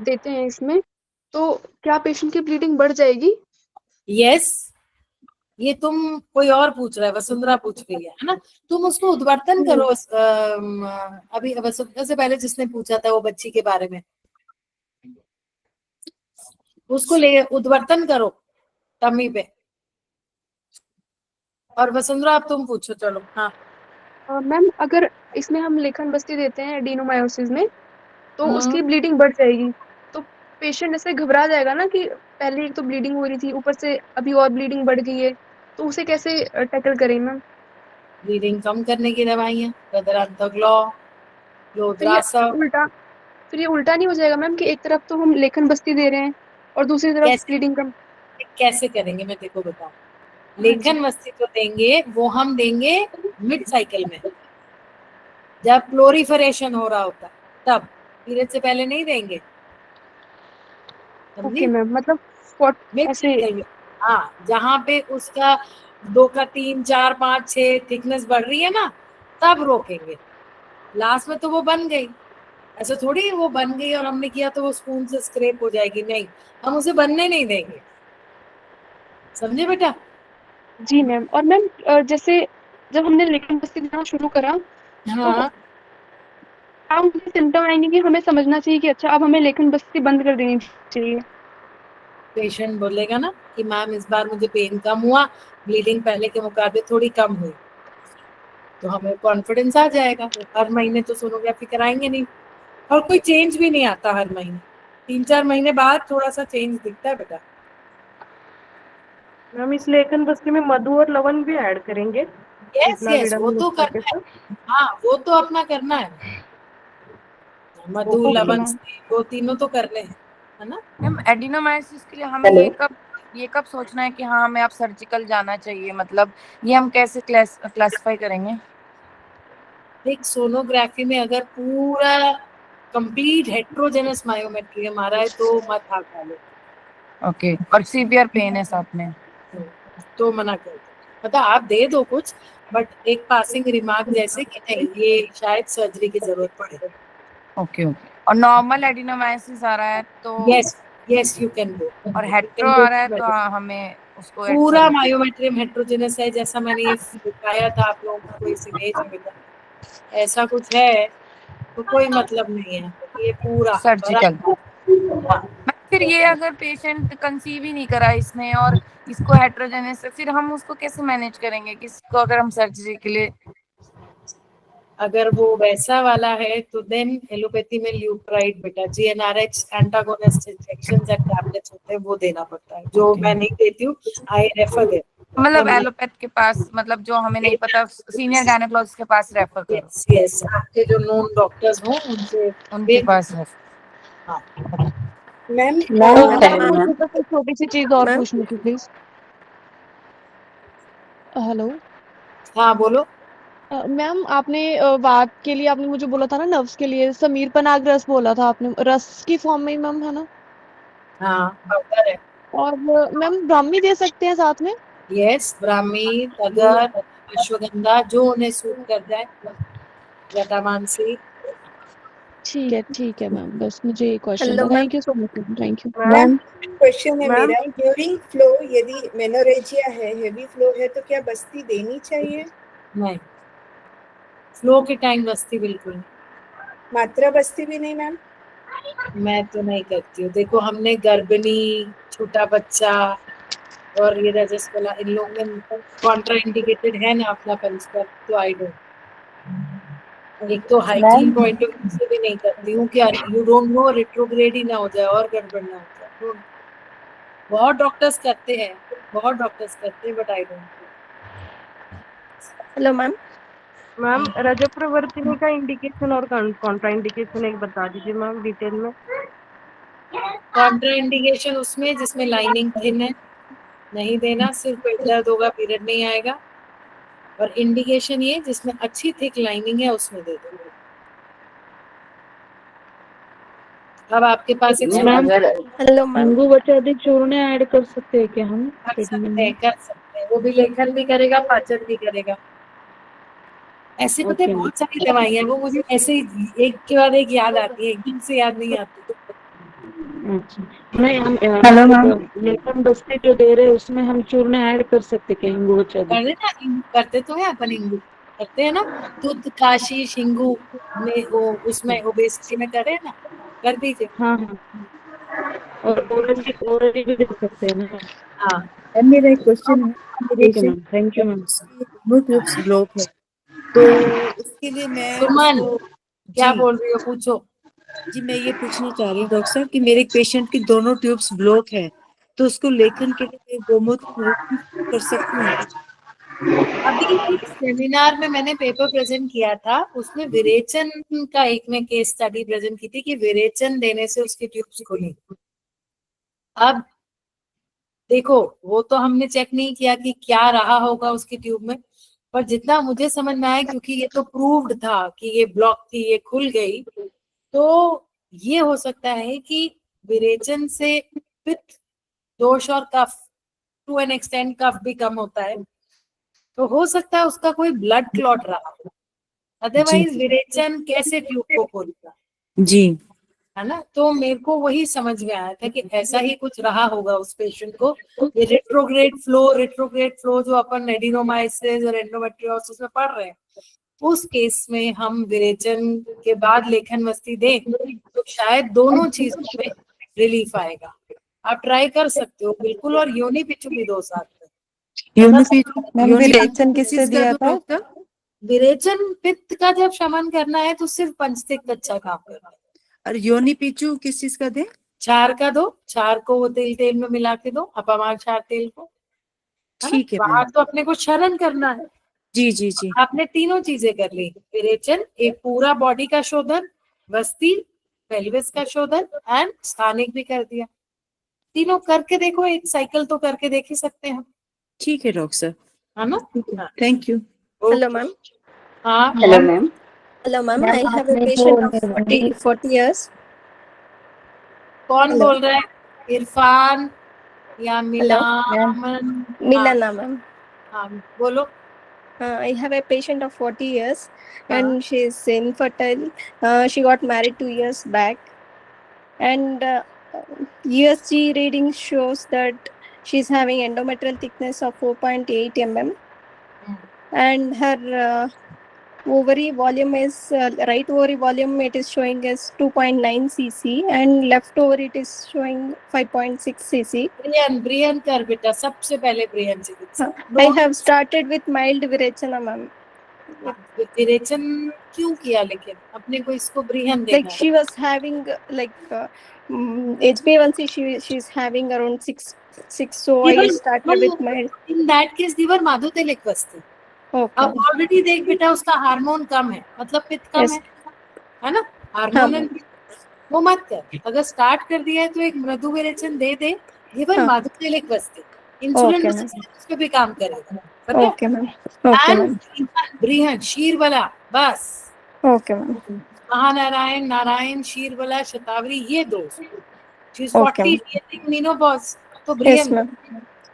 देते हैं इसमें, तो क्या पेशेंट की ब्लीडिंग बढ़ जाएगी? यस, ये तुम कोई और पूछ रहा है, वसुंधरा पूछ रही है ना? तुम उसको उद्वर्तन करो। अभी वसुंधरा से पहले जिसने पूछा था वो बच्ची के बारे में, उसको ले उद्वर्तन करो टमी पे। और वसुंधरा अब तुम पूछो, चलो। हाँ, मैम अगर इसमें हम लेखन बस्ती देते हैं एडिनोमायोसिस में, तो हम्म, उसकी ब्लीडिंग बढ़ जाएगी, तो पेशेंट ऐसे घबरा जाएगा ना कि पहले एक तो ब्लीडिंग हो रही थी, ऊपर से अभी और ब्लीडिंग बढ़ गई है, तो उसे कैसे टैकल करें मैम? ब्लीडिंग कम करने की दवाइयाँ, रदरांतग्लॉ, फिर ये लोद्रासा। उल्टा फिर ये उल्टा नहीं हो जाएगा मैम कि एक तरफ तो हम लेखन बस्ती दे रहे हैं और दूसरी तरफ कैसे ब्लीडिंग कम? कैसे करेंगे मैं देखो बताऊं। हाँ जी। लेखन मस्ती तो देंगे, वो हम देंगे मिड साइकिल में, जब प्लोरीफरेशन हो रहा होता है, तब। पीरियड से पहले नहीं देंगे, ओके समझी? मैम, मतलब स्पॉट मिड ऐसे। साइकिल में, हाँ, जहाँ पे उसका 2 का 3, 4, 5, 6 थिकनेस बढ़ रही है ना, तब रोकेंगे। लास्ट में तो वो बन गई, ऐसा थोड़ी वो बन गई और हमने किया तो वो स्पून से स्क्रैप हो जाएगी, नहीं, हम उसे बनने नहीं देंगे। समझे बेटा? जी मैम। और मैम जैसे जब हमने लेखन बस्ती देना शुरू करा तो हाँ, अब मुझे सिम्टम आएंगे कि हमें समझना चाहिए कि अच्छा अब हमें लेखन बस्ती बंद कर देनी चाहिए। पेशेंट बोलेगा ना कि मैम इस बार मुझे पेन कम हुआ, ब्लीडिंग पहले के मुकाबले थोड़ी कम हुई, तो हमें कॉन्फिडेंस आ जाएगा। हर महीने तो सोनोग्राफी कराएंगे नहीं, और कोई चेंज भी नहीं आता हर महीने, 3-4 महीने बाद थोड़ा सा चेंज दिखता है बेटा। मैम इस लेखन बस्ती में मधु और लवंग भी ऐड करेंगे? यस त्रिफला यस, वो विडंग तो मुक्ता के करना है। साथ? हाँ, वो तो अपना करना है, मधु ओके लवंग मैम। वो तीनों तो करने हैं, है ना? मैम एडिनोमाइसिस के लिए हमें ये कब सोचना है कि हाँ हमें अब सर्जिकल जाना चाहिए, मतलब ये हम कैसे क्लासिफाई करेंगे? एक सोनोग्राफी में अगर पूरा कंप्लीट हेट्रोजेनस मायोमेट्री हमारा है तो मत हाथ डालो, ओके, और सीवियर पेन है साथ में? तो मना कर दो। मतलब आप दे दो कुछ, बट एक पासिंग रिमार्क जैसे कि नहीं ये शायद सर्जरी की जरूरत पड़े। Okay okay. और नॉर्मल एडिनोमाइसिस आ रहा है तो? Yes yes, you can go, और यू हेट्रो कैन आ रहा है गो। तो हमें उसको पूरा मायोमेट्रियम हेट्रोजेनस है, जैसा मैंने ये दिखाया था आप लोगों को इस इमेज में बेटा, ऐसा कुछ है तो कोई मतलब नहीं है, ये पूरा सर्जिकल। हाँ। फिर ये अगर पेशेंट कंसीव ही नहीं करा इसने और इसको हेट्रोजेनस है, फिर हम उसको कैसे मैनेज करेंगे किसको, अगर हम सर्जरी के लिए? अगर वो वैसा वाला है तो देन एलोपैथी में ल्यूप्राइड बेटा, GnRH antagonist injections and tablets होते हैं, वो देना पड़ता है, जो मैं नहीं देती हूँ, आई रेफर देती हूँ। मतलब एलोपैथ के पास, मतलब जो हमें नहीं पता सीनियर गायनेकोलॉजिस्ट के पास रेफर करो। यस यस, आपके जो नोन डॉक्टर्स हो उनसे उनके पास रेफर। हाँ। मैम मैम मुझे बस एक छोटी सी चीज और मैम पूछनी थी प्लीज। हेलो। हाँ बोलो। मैम आपने वात के लिए आपने मुझे बोला था ना, नर्व्स के लिए समीर पनाग रस बोला था आपने, रस की फॉर्म में ही मैम, है ना? हाँ पाउडर है। और मैम ब्राह्मी दे सकते हैं साथ में? यस, ब्राह्मी, तगर, अश्वगंधा, जो उन्हें सूट कर जाए, जटामांसी। ठीक है मैम, बस मुझे ये क्वेश्चन हेलो था। Ma'am. Thank you so much ma'am, thank you. Ma'am question है मैम मेरा, ड्यूरिंग फ्लो यदि मेनोरेजिया है, हेवी फ्लो है, तो क्या बस्ती देनी चाहिए? नहीं, फ्लो के टाइम बस्ती बिल्कुल नहीं। मात्रा बस्ती भी नहीं मैम? मैं तो नहीं करती हूँ। देखो हमने गर्भिणी, छोटा बच्चा और ये रजस्वला, इन लोगों में कॉन्ट्रा इंडिकेटेड है ना अपना परिस्पर, तो आई डोंट। एक तो हाइजीन पॉइंट ऑफ व्यू से भी नहीं करती हूँ कि यू डोंट नो रिट्रोग्रेड ही ना हो जाए और गड़बड़ ना हो जाए। बहुत डॉक्टर्स करते हैं, बहुत डॉक्टर्स करते हैं, but I don't. Hello ma'am. Ma'am रजत प्रवर्तिनी का इंडिकेशन और कॉन्ट्रा इंडिकेशन एक बता दीजिए मैम डिटेल में। कॉन्ट्रा इंडिकेशन उसमें जिसमें लाइनिंग थिन है, नहीं देना, सिर्फ पेट दर्द होगा, पीरियड नहीं आएगा। और इंडिकेशन ये जिसमें अच्छी थिक लाइनिंग है उसमें दे दो। अब आपके पास एक मैम हेलो मैम। हिंगू बचा दी चूर्ण ऐड कर सकते हैं क्या हम कर ट्रीटमेंट सकते हैं, में? कर सकते हैं, वो भी लेखन भी करेगा, पाचन भी करेगा। ऐसे पता है ओके मैम। बहुत सारी दवाइयां, वो मुझे ऐसे ही एक के बाद एक याद आती है, एकदम से याद नहीं आती। अच्छा नहीं, हम लेखन बस्ती जो दे रहे हैं उसमें हम चूर्ण ऐड कर सकते हैं क्या हिंगू बचा दी? करते ना, करते तो है अपन हिंगू, करते हैं ना, दूध काशीश हिंगू में, वो उसमें ओबेसिटी में करे ना, कर दीजिए। हाँ हाँ, और ओरली भी दे सकते हैं ना? हाँ मैम मेरा एक क्वेश्चन है, मेरे ठीक है ma'am, patient thank you ma'am. दोनों ट्यूब्स ब्लॉक है, तो उसके लिए मैं सुमन उसको क्या जी बोल रही हो, पूछो। जी मैं ये पूछना चाह रही हूँ डॉक्टर साहब कि मेरे एक पेशेंट की दोनों ट्यूब्स ब्लॉक है, तो उसको लेखन के लिए गोमूत्र कर सकती हूँ? अभी सेमिनार में मैंने पेपर प्रेजेंट किया था, उसमें विरेचन का एक में केस स्टडी प्रेजेंट की थी कि विरेचन देने से उसकी ट्यूब्स खुली। अब देखो वो तो हमने चेक नहीं किया कि क्या रहा होगा उसकी ट्यूब में, पर जितना मुझे समझ में आया, क्योंकि ये तो प्रूव्ड था कि ये ब्लॉक थी, ये खुल गई, तो ये हो सकता है कि विरेचन से पित्त दोष और कफ, टू एन एक्सटेंड कफ भी कम होता है, तो हो सकता है उसका कोई ब्लड क्लॉट रहा हो, अदरवाइज विरेचन कैसे ट्यूब को खोलेगा, जी है ना। तो मेरे को वही समझ में आया था कि ऐसा ही कुछ रहा होगा उस पेशेंट को। ये रेट्रोग्रेड फ्लो जो अपन एडिनोमाइसिस और एंडोमेट्रियोसिस में पढ़ रहे हैं, उस केस में हम विरेचन के बाद लेखन मस्ती दें तो शायद दोनों चीजों में रिलीफ आएगा। आप ट्राई कर सकते हो बिल्कुल, और योनि पिचू भी दो साथ में। मैम विरेचन किससे दिया था? विरेचन पित्त का जब शमन करना है तो सिर्फ पंचतिक अच्छा काम करना है। और योनि पीछू किस चीज का दे? क्षार का दो, क्षार को वो तेल में मिला के दो, अपामार क्षार तेल को, ठीक है बाहर तो अपने को शरण करना है। जी जी जी। आपने तीनों चीजें कर ली, विरेचन, एक पूरा बॉडी का शोधन, वस्ती पेल्विस का शोधन एंड स्थानिक भी कर दिया। तीनों करके देखो, एक साइकिल तो करके देख ही सकते हैं। ठीक है डॉक्टर सर, है ना। Thank you. Hello, ma'am. हाँ hello ma'am. Hello, ma'am. Ma'am I have a आपने patient जो of 40 years. कौन Hello. बोल रहा है? इरफान या मैम मिलामन? Milana, ma'am. हाँ बोलो। I have a patient of 40 years हाँ and she is infertile. She got married 2 years back, and USG reading shows that she's having endometrial thickness of 4.8 mm, and her ovary volume is right ovary volume it is showing as 2.9 cc, and left ovary it is showing 5.6 cc. Brian कर बेटा, सबसे पहले Brian चिकित्सा। I have started with mild virechana, ma'am. विरेचन क्यों किया, लेकिन अपने को इसको ब्रियन Like देना she was having HbA1c she's having around 6, so I started with mild. In that case दीवर माधुतेलिक वस्तु। Okay. अब ऑलरेडी देख बेटा उसका हार्मोन कम है, मतलब पित्त कम Yes. है ना, हार्मोन वो मत कर। अगर स्टार्ट कर दिया है तो एक मृदु विरेचन दे दे, दीवर हाँ. माधुतेलिक वस्तु, इंसुलिन Okay, रेजिस्टेंस पे भी काम करेगा, पता है? Okay, ma'am. Okay, ma'am. Brihan शीरबला, बस Okay, ma'am. महानारायण, नारायण, शीरबला, शतावरी, ये दो। She is Okay. 40 मेनोपॉज, तो Yes, Brihan. ma'am.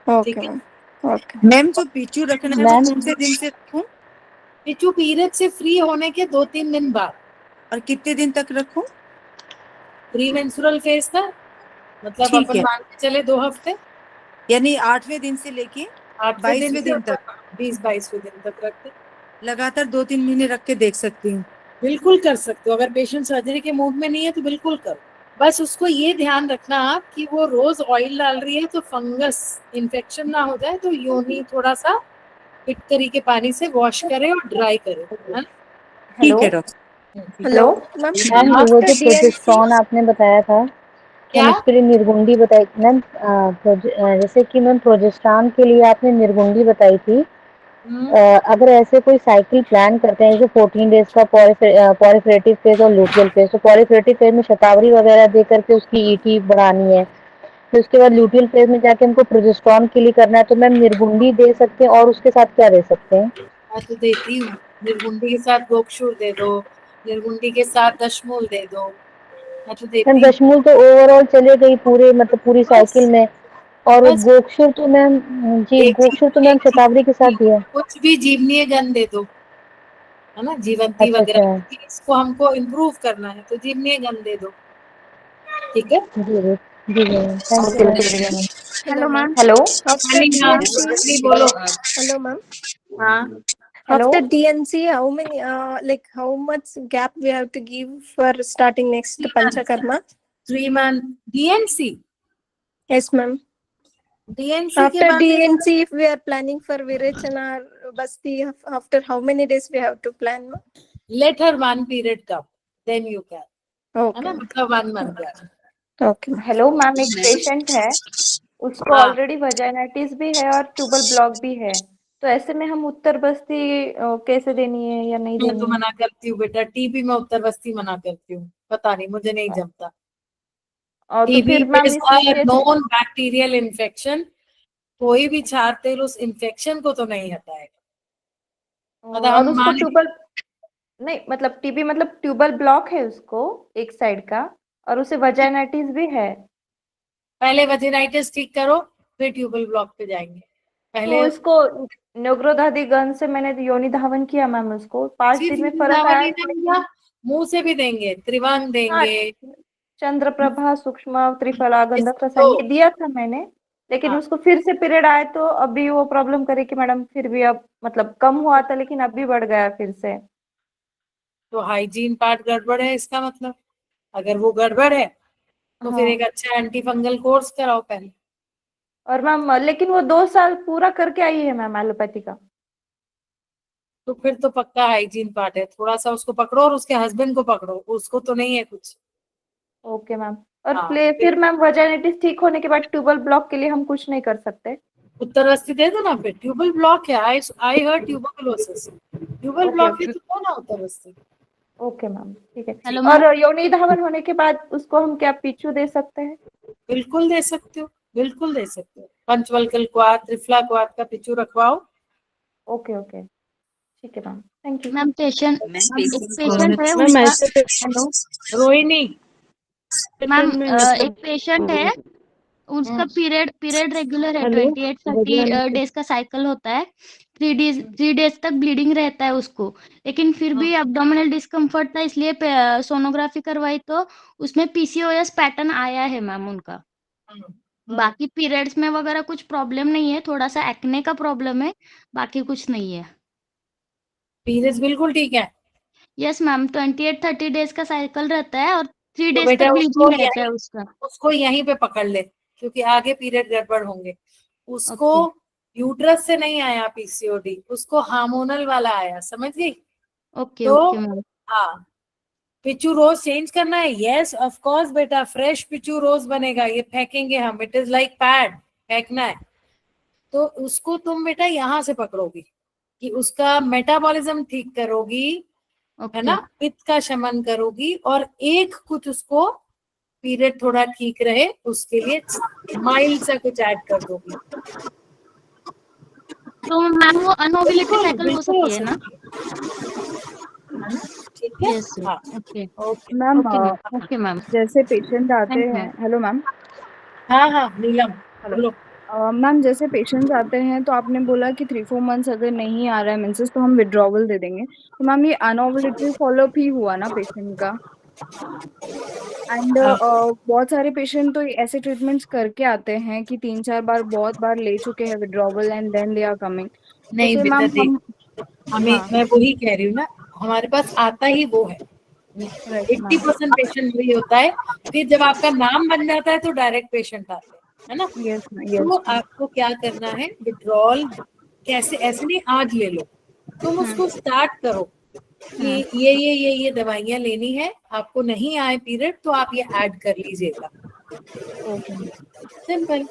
Okay, ma'am. Okay. Ma'am जो पीछू रखना है वो मैम कौन से दिन से रखूं पिचू पीरियड से फ्री होने के 2-3 दिन बाद, और कितने दिन तक रखूं? प्री मेंस्ट्रुअल फेज था, मतलब ठीक अपन है, मान के चले 2 हफ्ते, यानी 8वें दिन से लेके 22वें दिन तक, 20-22वें दिन तक रखते। लगातार 2-3 महीने रख के देख सकती हूँ। बिल्कुल कर सकते हो, अगर पेशेंट सर्जरी के मूड में नहीं है तो बिल्कुल करो। बस उसको ये ध्यान रखना आप कि वो रोज ऑयल डाल रही है तो फंगस इन्फेक्शन ना हो जाए, तो योनि थोड़ा सा फिटकरी के पानी से वॉश करे और ड्राई करे, है ना? ठीक है डॉक्टर। Hello, ma'am. मैम वो After जो DNC, प्रोजेस्टेरॉन आपने बताया था, क्या? हम उसके लिए निर्गुंडी बताई मैम। जैसे कि मैम प्रोजेस्टेरॉन के लिए आपने निर्गुंडी बताई थी। अगर ऐसे कोई साइकिल प्लान करते हैं जैसे 14 डेज का पॉलीफेरेटिव फेज और लूटियल फेज, तो पॉलीफेरेटिव फेज में शतावरी वगैरह दे करके उसकी ईटी बढ़ानी है, फिर उसके बाद लूटियल फेज में जाके हमको प्रोजेस्टेरॉन के लिए करना है, तो मैम निर्गुंडी दे सकते हैं और उसके साथ क्या दे सकते हैं? मैं तो देती हूँ, निर्गुंडी के साथ गोक्षूर दे दो, निर्गुंडी के साथ दशमूल दे दो, मैं तो देती मैम हूँ। दशमूल तो ओवरऑल चले गई पूरे मतलब पूरी साइकिल में, और बस गोक्षुर तो मैम जी एक गोक्षुर तो मैम शतावरी के साथ दिया। कुछ भी जीवनीय गन दे दो, है ना, जीवंती अच्छा वगैरह, अच्छा इसको हमको इम्प्रूव करना है तो जीवनीय गन दे दो, ठीक है। जी जी जी ma'am, thank you. hello, ma'am. Hello. After DNC, बोलो। hello, ma'am. हाँ hello. After DNC, how many, how much gap we have to give for starting next Panchakarma? 3 month DNC। Yes, ma'am. DNC के After बाद DNC, if we are planning for Virechana or Basti, after how many days we have to plan, ma'am? let her 1 period come, then you can, है Okay. ना, मतलब 1 month का। Okay, ma'am. Hello ma'am, एक patient है, उसको हाँ। Already वजाइनाइटिस भी है और ट्यूबल ब्लॉक भी है, तो ऐसे में हम उत्तर बस्ती कैसे देनी है या नहीं मैं देनी तो है? मना करती हूँ बेटा, टीबी में उत्तर बस्ती मना करती हूँ, पता नहीं मुझे नहीं जमता। और तो टीबी फिर मैम इज इस a case non bacterial infection, कोई भी क्षार तेल उस इन्फेक्शन को तो नहीं हटाएगा। मतलब और हम उसको मान ट्यूबल नहीं, मतलब टीबी मतलब ट्यूबल ब्लॉक है उसको एक साइड का, और उसे वजाइनाइटिस भी है। पहले वजिनाइटिस ठीक करो, फिर ट्यूबल ब्लॉक पे जाएंगे। पहले तो इसको न्योग्रोधादी गन से मैंने योनि धावन किया मैम, उसको 5 सिर्फ दिन में फर्क धावन आया ही था, नहीं लेकिन दिया, मुंह से भी देंगे, त्रिवांग हाँ, देंगे, चंद्रप्रभा, सूक्ष्म, त्रिफला, गंधक रसायन तो ये दिया था मैंने। लेकिन हाँ, उसको फिर से पीरियड आए तो अभी वो प्रॉब्लम करे कि मैडम फिर भी अब मतलब कम हुआ था लेकिन अब भी बढ़ गया फिर से। तो हाइजीन पार्ट गड़बड़ है इसका मतलब। अगर वो गड़बड़ है तो फिर एक हाँ, अच्छा एंटी फंगल कोर्स कराओ पहले। और मैम लेकिन वो 2 साल पूरा करके आई है मैम एलोपैथी का। तो फिर तो पक्का हाइजीन पार्ट है, थोड़ा सा उसको पकड़ो और उसके हस्बैंड को पकड़ो, उसको तो नहीं है कुछ। Okay ma'am. और हाँ फिर मैम वजाइनिटिस ठीक होने के बाद ट्यूबल ब्लॉक के लिए हम कुछ नहीं कर सकते? उत्तरवस्ती दे दो ना फिर। ट्यूबल ब्लॉक है, I hurt tuberculosis, tubal okay block है ओके तो दो ना उत्तरवस्ती। ओके मैम, ठीक है। हेलो और मैम। योनि धावन होने के बाद उसको हम क्या पीछू दे सकते हैं? बिल्कुल दे सकते हो, बिल्कुल दे सकते हो। पंचवल्कल क्वाथ, त्रिफला क्वाथ का पिचू रखवाओ। ओके ओके, ठीक है ma'am, thank you. Ma'am patient, एक पेशेंट है मैम उनका। ऐसे हेलो रोहिणी। मैम, पेशेंट में एक पेशेंट है, उसका पीरियड रेगुलर है, हेलो 28-30 डेज का साइकिल होता है। 3 डेज तक ब्लीडिंग रहता है उसको, लेकिन फिर भी abdominal डिस्कम्फर्ट था, इसलिए सोनोग्राफी करवाई तो उसमें PCOS पैटर्न आया है मैम उनका। बाकी पीरियड्स में वगैरह कुछ प्रॉब्लम नहीं है, थोड़ा सा एक्ने का प्रॉब्लम है, बाकी कुछ नहीं है। पीरियड्स बिल्कुल ठीक है। यस मैम, 28-30 डेज का साइकिल रहता है और 3 तो डेज बेटा तक उसको ब्लीडिंग रहता है यहीं, उसका। उसको यहीं पे पकड़ ले, क्योंकि आगे पीरियड गड़बड़ होंगे। उसको ओके यूट्रस से नहीं आया पीसीओडी, उसको हार्मोनल वाला आया, समझ गई? ओके तो ओके मैम। हाँ, पिचू रोज चेंज करना है। यस ऑफ कोर्स बेटा, फ्रेश पिचू रोज बनेगा, ये फेंकेंगे हम, इट इज लाइक पैड, फेंकना है। तो उसको तुम बेटा यहाँ से पकड़ोगी कि उसका मेटाबॉलिज्म ठीक करोगी, है ना, ओके पित्त का शमन करोगी, और एक कुछ उसको पीरियड थोड़ा ठीक रहे उसके लिए माइल्ड सा कुछ ऐड कर दोगी। तो मैम वो अनओव्यूलेटेड बिल्कुल साइकिल हो बिल्कुल हो सकती है ना? है ना? ठीक है। यस हाँ okay okay. Ma'am okay ma'am, okay ma'am, जैसे पेशेंट आते थैंक हैं, मैम। Hello ma'am. हाँ हाँ नीलम हेलो बोलो। मैम, जैसे पेशेंट्स आते हैं तो आपने बोला कि 3-4 मंथ्स अगर नहीं आ रहा है मेंसेस तो हम विड्रॉवल दे देंगे, तो मैम ये अनओवुलेटरी फॉलोअप ही हुआ ना पेशेंट का? एंड बहुत सारे पेशेंट तो ऐसे ट्रीटमेंट्स करके आते हैं कि 3-4 बार बहुत बार ले चुके हैं withdrawal and then they are coming, तो नहीं फिर बेटा मैम देख, हम हमें, हाँ मैं वही कह रही हूँ ना, हमारे पास आता ही वो है। राइट मैम 80% पेशेंट वही होता है। फिर जब आपका नाम बन जाता है तो डायरेक्ट पेशेंट आते हैं, है ना? यस तो यस आपको क्या करना है, विड्रॉल कैसे, ऐसे नहीं आज ले लो, तुम उसको स्टार्ट करो कि ये दवाइयाँ लेनी है, आपको नहीं आए पीरियड तो आप ये ऐड कर लीजिएगा, ओके सिंपल,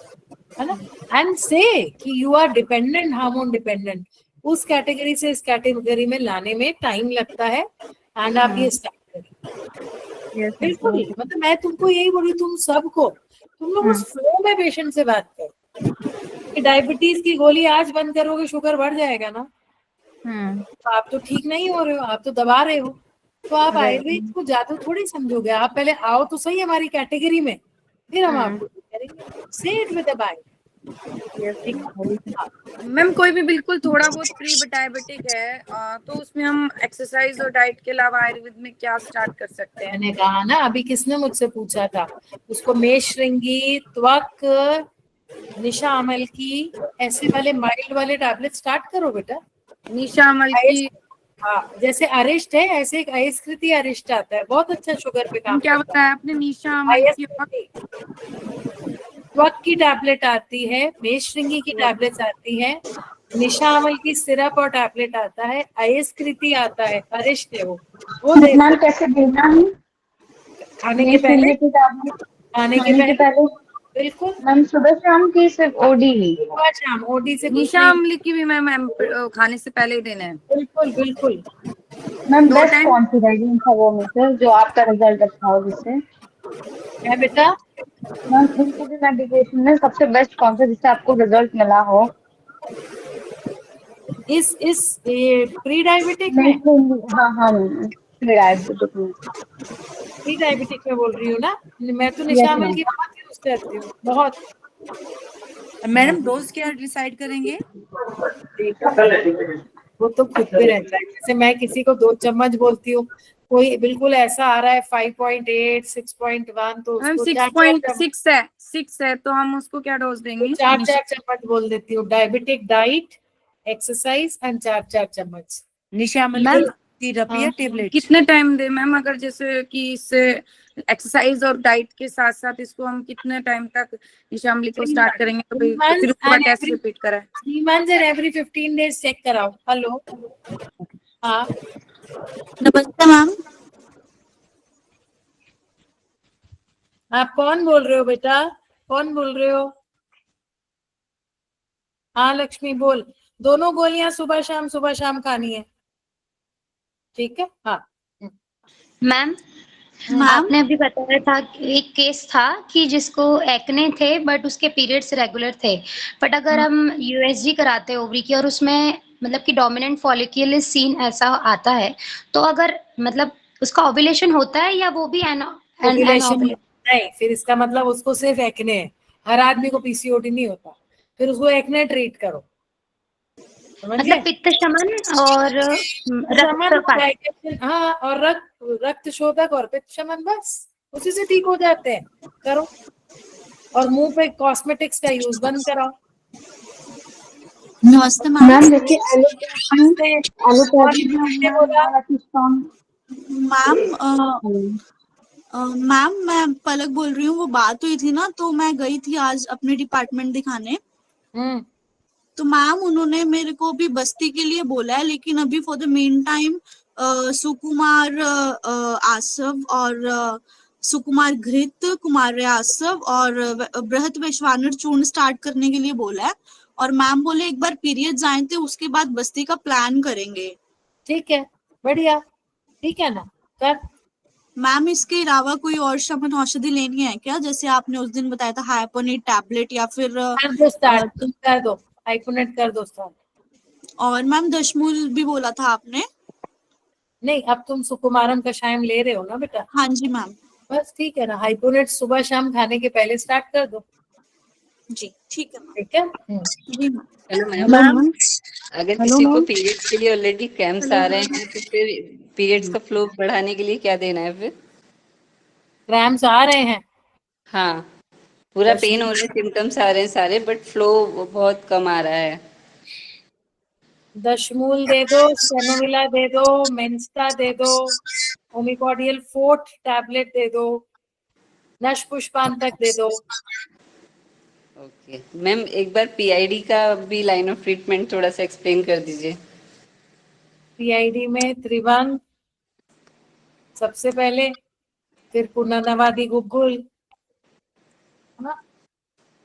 है ना? एंड से कि you are dependent, hormone dependent, उस कैटेगरी से इस कैटेगरी में लाने में टाइम लगता है, एंड आप ये स्टार्ट करें। यस बिल्कुल, मतलब मैं तुमको यही बोली, तुम सबको, तुम लोग उस फ्लो में पेशेंट से बात करो कि डायबिटीज की गोली आज बंद करोगे शुगर बढ़ जाएगा ना, तो आप तो ठीक नहीं हो रहे हो, आप तो दबा रहे हो। तो आप आयुर्वेद को जादू थोड़ी समझोगे, आप पहले आओ तो सही हमारी कैटेगरी में, फिर हम आपको ठीक करेंगे। Say it with the by. Ma'am कोई भी बिल्कुल थोड़ा बहुत प्री डायबिटिक है तो उसमें हम एक्सरसाइज और डाइट के अलावा आयुर्वेद में क्या स्टार्ट कर सकते हैं? मैंने कहा ना, अभी किसने मुझसे पूछा था, उसको मेषरंगी, त्वक, निशा अमल की, ऐसे वाले माइल्ड वाले टैबलेट स्टार्ट करो बेटा। निशा अमल की, हाँ, जैसे अरिष्ट है ऐसे एक आयुष्कृति अरिष्ट आता है, बहुत अच्छा शुगर पे काम क्या करता बताया आपने? निशा अमल की और त्वक की टैबलेट आती है, मेषरंगी की टैबलेट्स आती है, निशा अमल की सिरप और टैबलेट आता है, आयुष्कृति आता है, अरिष्ट है वो दे मैम कैसे देना है? खाने के पहले, खाने के खाने के पहले, पहले बिल्कुल मैम, सुबह शाम की सिर्फ ओडी ही? सुबह शाम, ओडी से कुछ निशा नहीं, अमली की भी मैम खाने से पहले ही देना है? बिल्कुल बिल्कुल। Ma'am 2 best time? कौन सी रहेगी इन सबों में से जो आपका रिजल्ट अच्छा हो जिससे? क्या बेटा? मैम इन सभी मेडिकेशन में सबसे बेस्ट कौन सा जिससे आपको रिजल्ट मिला हो? इस प्री डायबिटिक में, हाँ हाँ मैम, डायबिटिक में। प्री डायबिटिक में बोल रही हूँ ना, मैं तो यस निशा अमल मैम। की बहुत यूज करती हूँ, बहुत। मैडम डोज क्या डिसाइड करेंगे? वो तो खुद पे रहता है। जैसे मैं किसी को 2 चम्मच बोलती हूँ, कोई बिल्कुल ऐसा आ रहा है 5.8 6.1 तो मैम उसको 6 है तो हम उसको क्या डोज देंगे? 4 चम्मच बोल देती हूँ। Diabetic diet, exercise and 4 ma'am निशामल सिरप या टेबलेट? कितने टाइम दे मैम, अगर जैसे कि इससे एक्सरसाइज और डाइट के साथ साथ इसको हम कितने टाइम तक निशामली को स्टार्ट करेंगे, तो फिर उसका टेस्ट रिपीट कराए? 3 months and every 15 days check कराओ। हेलो, हाँ नमस्ते मैम। आप कौन बोल रहे हो बेटा? कौन बोल रहे हो? हाँ लक्ष्मी बोल। दोनों गोलियां सुबह शाम खानी है, ठीक है? हाँ मैम आपने अभी बताया था कि एक केस था कि जिसको एक्ने थे बट उसके पीरियड्स रेगुलर थे, बट अगर हम यूएसजी कराते हैं ओवरी की और उसमें मतलब कि डोमिनेंट फॉलिक्यूल इज सीन ऐसा आता है, तो अगर मतलब उसका ओव्यूलेशन होता है या वो भी ओव्यूलेशन नहीं, फिर इसका मतलब उसको सिर्फ एक्ने है। हर आदमी को पीसीओडी नहीं होता, फिर उसको एक्ने ट्रीट करो, मतलब पित्त शमन और रक्त, हाँ, और रक्त शोधक और पित्त शमन, बस उसी से ठीक हो जाते हैं। करो, और मुंह पे कॉस्मेटिक्स का यूज बंद कराओ। नमस्ते मैम। देखिए मैम मैं पलक बोल रही हूँ। वो बात हुई थी ना, तो मैं गई थी आज अपने डिपार्टमेंट दिखाने। तो मैम उन्होंने मेरे को भी बस्ती के लिए बोला है, लेकिन अभी फॉर द मेन टाइम सुकुमार आसव और सुकुमार घृत, कुमार आसव और बृहत वैश्वानर चूर्ण स्टार्ट करने के लिए बोला है। और मैम बोले एक बार पीरियड्स आए थे उसके बाद बस्ती का प्लान करेंगे। ठीक है, बढ़िया, ठीक है ना, कर। मैम इसके अलावा कोई और शमन औषधि लेनी है क्या? जैसे आपने उस दिन बताया था हाइपोनेट टैबलेट या फिर कर दो हाइपोनेट कर दो स्टार्ट। और मैम दशमूल भी बोला था आपने? नहीं, अब तुम सुकुमारम कषायम ले रहे हो ना बेटा? हाँ जी मैम। बस ठीक है ना, हाइपोनेट सुबह शाम खाने के पहले स्टार्ट कर दो। जी ठीक है, ठीक है। जी मैम। हेलो मैम, अगर किसी को पीरियड्स के लिए ऑलरेडी क्रैम्प्स आ रहे हैं तो फिर पीरियड्स का फ्लो बढ़ाने के लिए क्या देना है? फिर क्रैम्प्स आ रहे हैं, हाँ, पूरा पेन हो रहा है, सिम्टम्स आ रहे हैं सारे, बट फ्लो बहुत कम आ रहा है। दशमूल दे दो, सेनोविला दे दो, मेंस्टा दे दो, ओमिकॉर्डियल 4th टैबलेट दे दो, नश पुष्पांतक दे दो। ओके मैम, एक बार पीआईडी का भी लाइन ऑफ ट्रीटमेंट थोड़ा सा एक्सप्लेन कर दीजिए। पीआईडी में त्रिभंग सबसे पहले, फिर पुनर्नवादी गुग्गुल,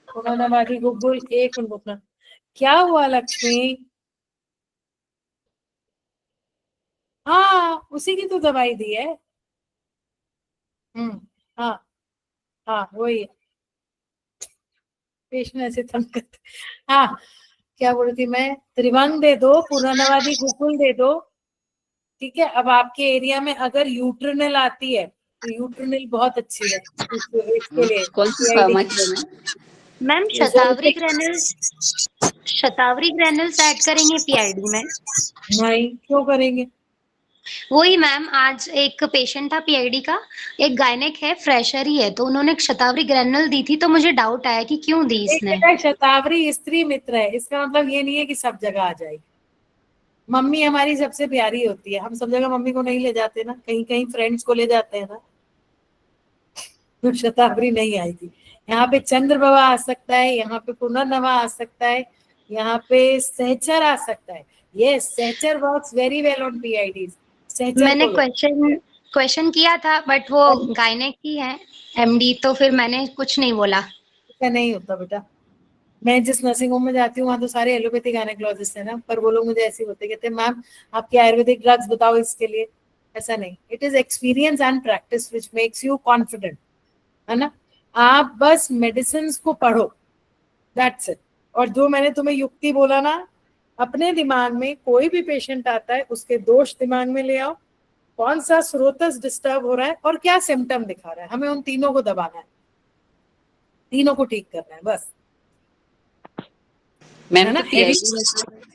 पुनर्नवादी गुग्गुल। एक मिनट रुकना, क्या हुआ लक्ष्मी? हाँ, उसी की तो दवाई दी है। हाँ हाँ वही है, पेशेंट ऐसे तंग करते। हाँ, क्या बोल रही थी मैं? त्रिभंग दे दो, पुनर्नवादी गुग्गुल दे दो, ठीक है। अब आपके एरिया में अगर यूट्रिनल आती है तो यूट्रिनल बहुत अच्छी है इसके लिए। कौन सी फार्मा? मैम शतावरी ग्रैनुल्स ऐड करेंगे पीआईडी में? नहीं, क्यों करेंगे? वही मैम, आज एक पेशेंट था पीआईडी का, एक गायनेक है, फ्रेशर ही है, तो उन्होंने शतावरी ग्रैनुल दी थी, तो मुझे डाउट आया कि क्यों दी इसने। शतावरी स्त्री मित्र है, इसका मतलब ये नहीं है कि सब जगह आ जाएगी। मम्मी हमारी सबसे प्यारी होती है, हम सब जगह मम्मी को नहीं ले जाते ना, कहीं कहीं फ्रेंड्स को ले जाते हैं ना, तो शतावरी नहीं आएगी। यहाँ पे चंद्र बाबा आ सकता है, यहाँ पे पुनर्नवा आ सकता है, यहाँ पे सहचर आ सकता है। Yes, sahachar works very well on PIDs. मैंने क्वेश्चन किया था, बट वो गायनेक की है एमडी, तो फिर मैंने कुछ नहीं बोला। ऐसा नहीं होता बेटा, मैं जिस नर्सिंग होम में जाती हूँ वहाँ तो सारे एलोपैथी गायनेकोलॉजिस्ट है ना, पर वो लोग मुझे ऐसे होते कहते हैं मैम आपके आयुर्वेदिक ड्रग्स बताओ इसके लिए। ऐसा नहीं, it is experience and practice which makes you confident, है ना। आप बस मेडिसिन को पढ़ो, दैट्स इट। और जो मैंने तुम्हें युक्ति बोला ना, अपने दिमाग में कोई भी पेशेंट आता है उसके दोष दिमाग में ले आओ, कौन सा स्रोतस डिस्टर्ब हो रहा है और क्या सिम्टम दिखा रहा है, हमें उन तीनों को दबाना है, तीनों को ठीक करना है बस। मैम है ना, तो heavy-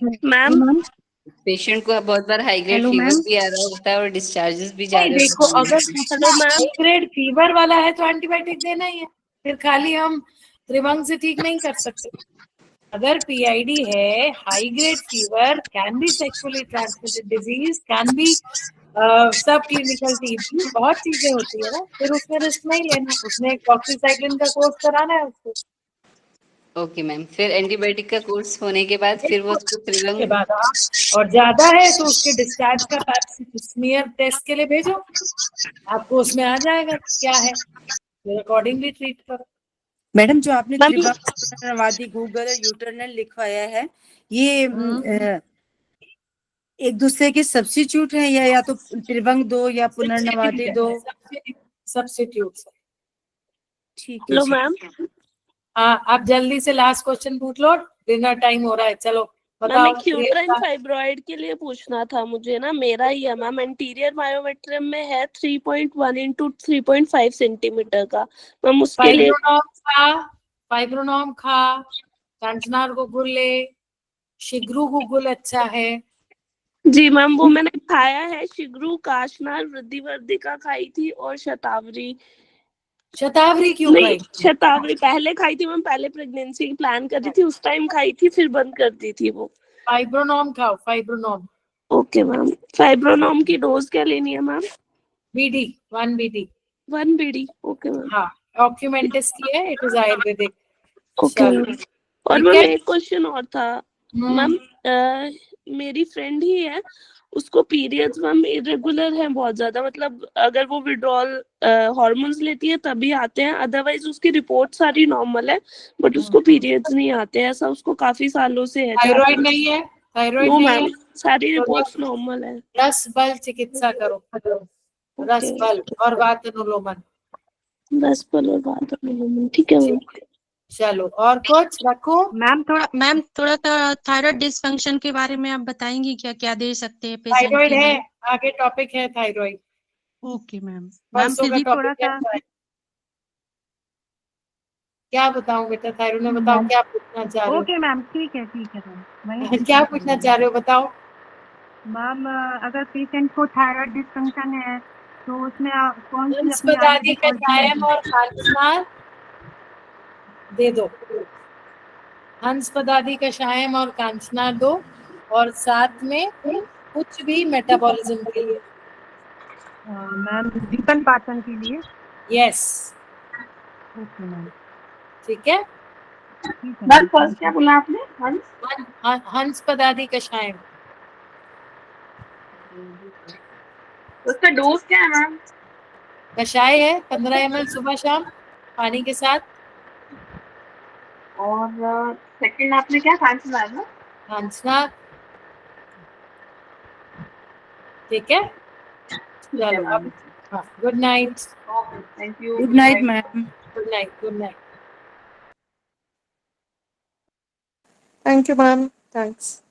PID मैम पेशेंट को बहुत बार high grade Hello, fever ma'am. भी आ रहा होता है और डिस्चार्जेस भी जा नहीं, रहे देखो होते अगर hello ma'am high grade fever वाला है तो एंटीबायोटिक देना ही है, फिर खाली हम त्रिभंग से ठीक नहीं कर सकते। अगर PID है, high grade fever, can be sexually transmitted disease, can be सब क्लिनिकल TB, बहुत चीजें होती है ना, फिर उसमें रिस्क नहीं लेना, उसने डॉक्सीसाइक्लिन का कोर्स कराना है उसको। ओके मैम, फिर एंटीबायोटिक का कोर्स होने के बाद फिर वो उसको के त्रिभंग बाद और ज्यादा है तो उसके डिस्चार्ज का पैप स्मीयर टेस्ट के लिए भेजो, आपको उसमें आ जाएगा क्या है, फिर अकॉर्डिंगली ट्रीट करो। मैडम जो आपने त्रिभंगवादी गूगल और यूटरनल लिखवाया है, ये एक दूसरे के सब्स्टिट्यूट है या तो त्रिभंग 2 या पुनर्नवादी 2? सब्स्टिट्यूट। ठीक है हेलो जी। मैम हाँ, आप जल्दी से लास्ट क्वेश्चन पूछ लो, डिनर टाइम हो रहा है, चलो मैम बताओ। एक यूट्राइन फाइब्रॉइड के लिए पूछना था मुझे ना, मेरा ही है मैम, एंटीरियर मायोमेट्रियम में है 3.1 into 3.5 सेंटीमीटर का मैम, उसके लिए फाइब्रोनॉम खा, कांचनार गुगुल ले, शिग्रू गुगुल अच्छा है। जी मैम, वो मैंने खाया है, शिग्रू, काशनार, वृद्धिवर्धिका खाई थी और शतावरी क्यों नहीं, खाई? शतावरी पहले खाई थी मैम, पहले प्रेगनेंसी की प्लान कर रही थी उस टाइम खाई थी, फिर बंद कर दी थी वो। फाइब्रोनॉम खाओ, फाइब्रोनॉम। ओके मैम, फाइब्रोनॉम की डोज क्या लेनी है ma'am? BD 1 BD 1 BD। Okay ma'am. हाँ, ऑक्यूमेंटिस की है, it is Ayurvedic. Okay ma'am. और मैम एक क्वेश्चन और था मैम, मेरी फ्रेंड ही है, उसको पीरियड्स मैम इरेगुलर है बहुत ज्यादा, मतलब अगर वो विड्रॉल हार्मोन्स लेती है तभी आते हैं, अदरवाइज उसकी रिपोर्ट सारी नॉर्मल है बट उसको पीरियड्स नहीं आते हैं, ऐसा उसको काफी सालों से है। थायराइड नहीं है? थायराइड नो नहीं मैम, है? सारी तो रिपोर्ट्स नॉर्मल है। रस बल चिकित्सा करो, रस बल और वातनुलोमन। रस बल और वातनुलोमन, ठीक है मैम। चलो, और कुछ रखो? मैम थोड़ा थायराइड डिसफंक्शन के बारे में आप बताएंगी क्या, क्या दे सकते हैं पेशेंट थायराइड के है, लिए? आगे टॉपिक है थायराइड। Okay ma'am. मैम परसों फिर का भी थोड़ा टॉपिक है सा क्या बताऊं बेटा, थायराइड में बताओ क्या पूछना चाह रहे हो? ओके मैम, ठीक है मैम, वही क्या पूछना चाह रहे हो बताओ? मैम अगर पेशेंट को थायराइड डिसफंक्शन है तो उसमें कौन सी हंस अपनी पदादी आयुर्वेदिक का औषधि कायम और कांचनार दे दो, हंस पदादी का शायम और कांचनार दो, और साथ में कुछ भी मेटाबॉलिज्म के लिए। मैम दीपन पाचन के लिए। यस, ओके मैम, ठीक है। मैम फर्स्ट क्या बोला आपने? हंस पदादी का शायम। उसका डोज क्या है मैम? कषाय है 15 ml सुबह शाम पानी के साथ। और सेकंड आपने क्या कांचनार ना? कांचनार, ठीक है। चलो अब हाँ, good night. Thank you. Good night ma'am. Good night, good night. Thank you ma'am, thanks.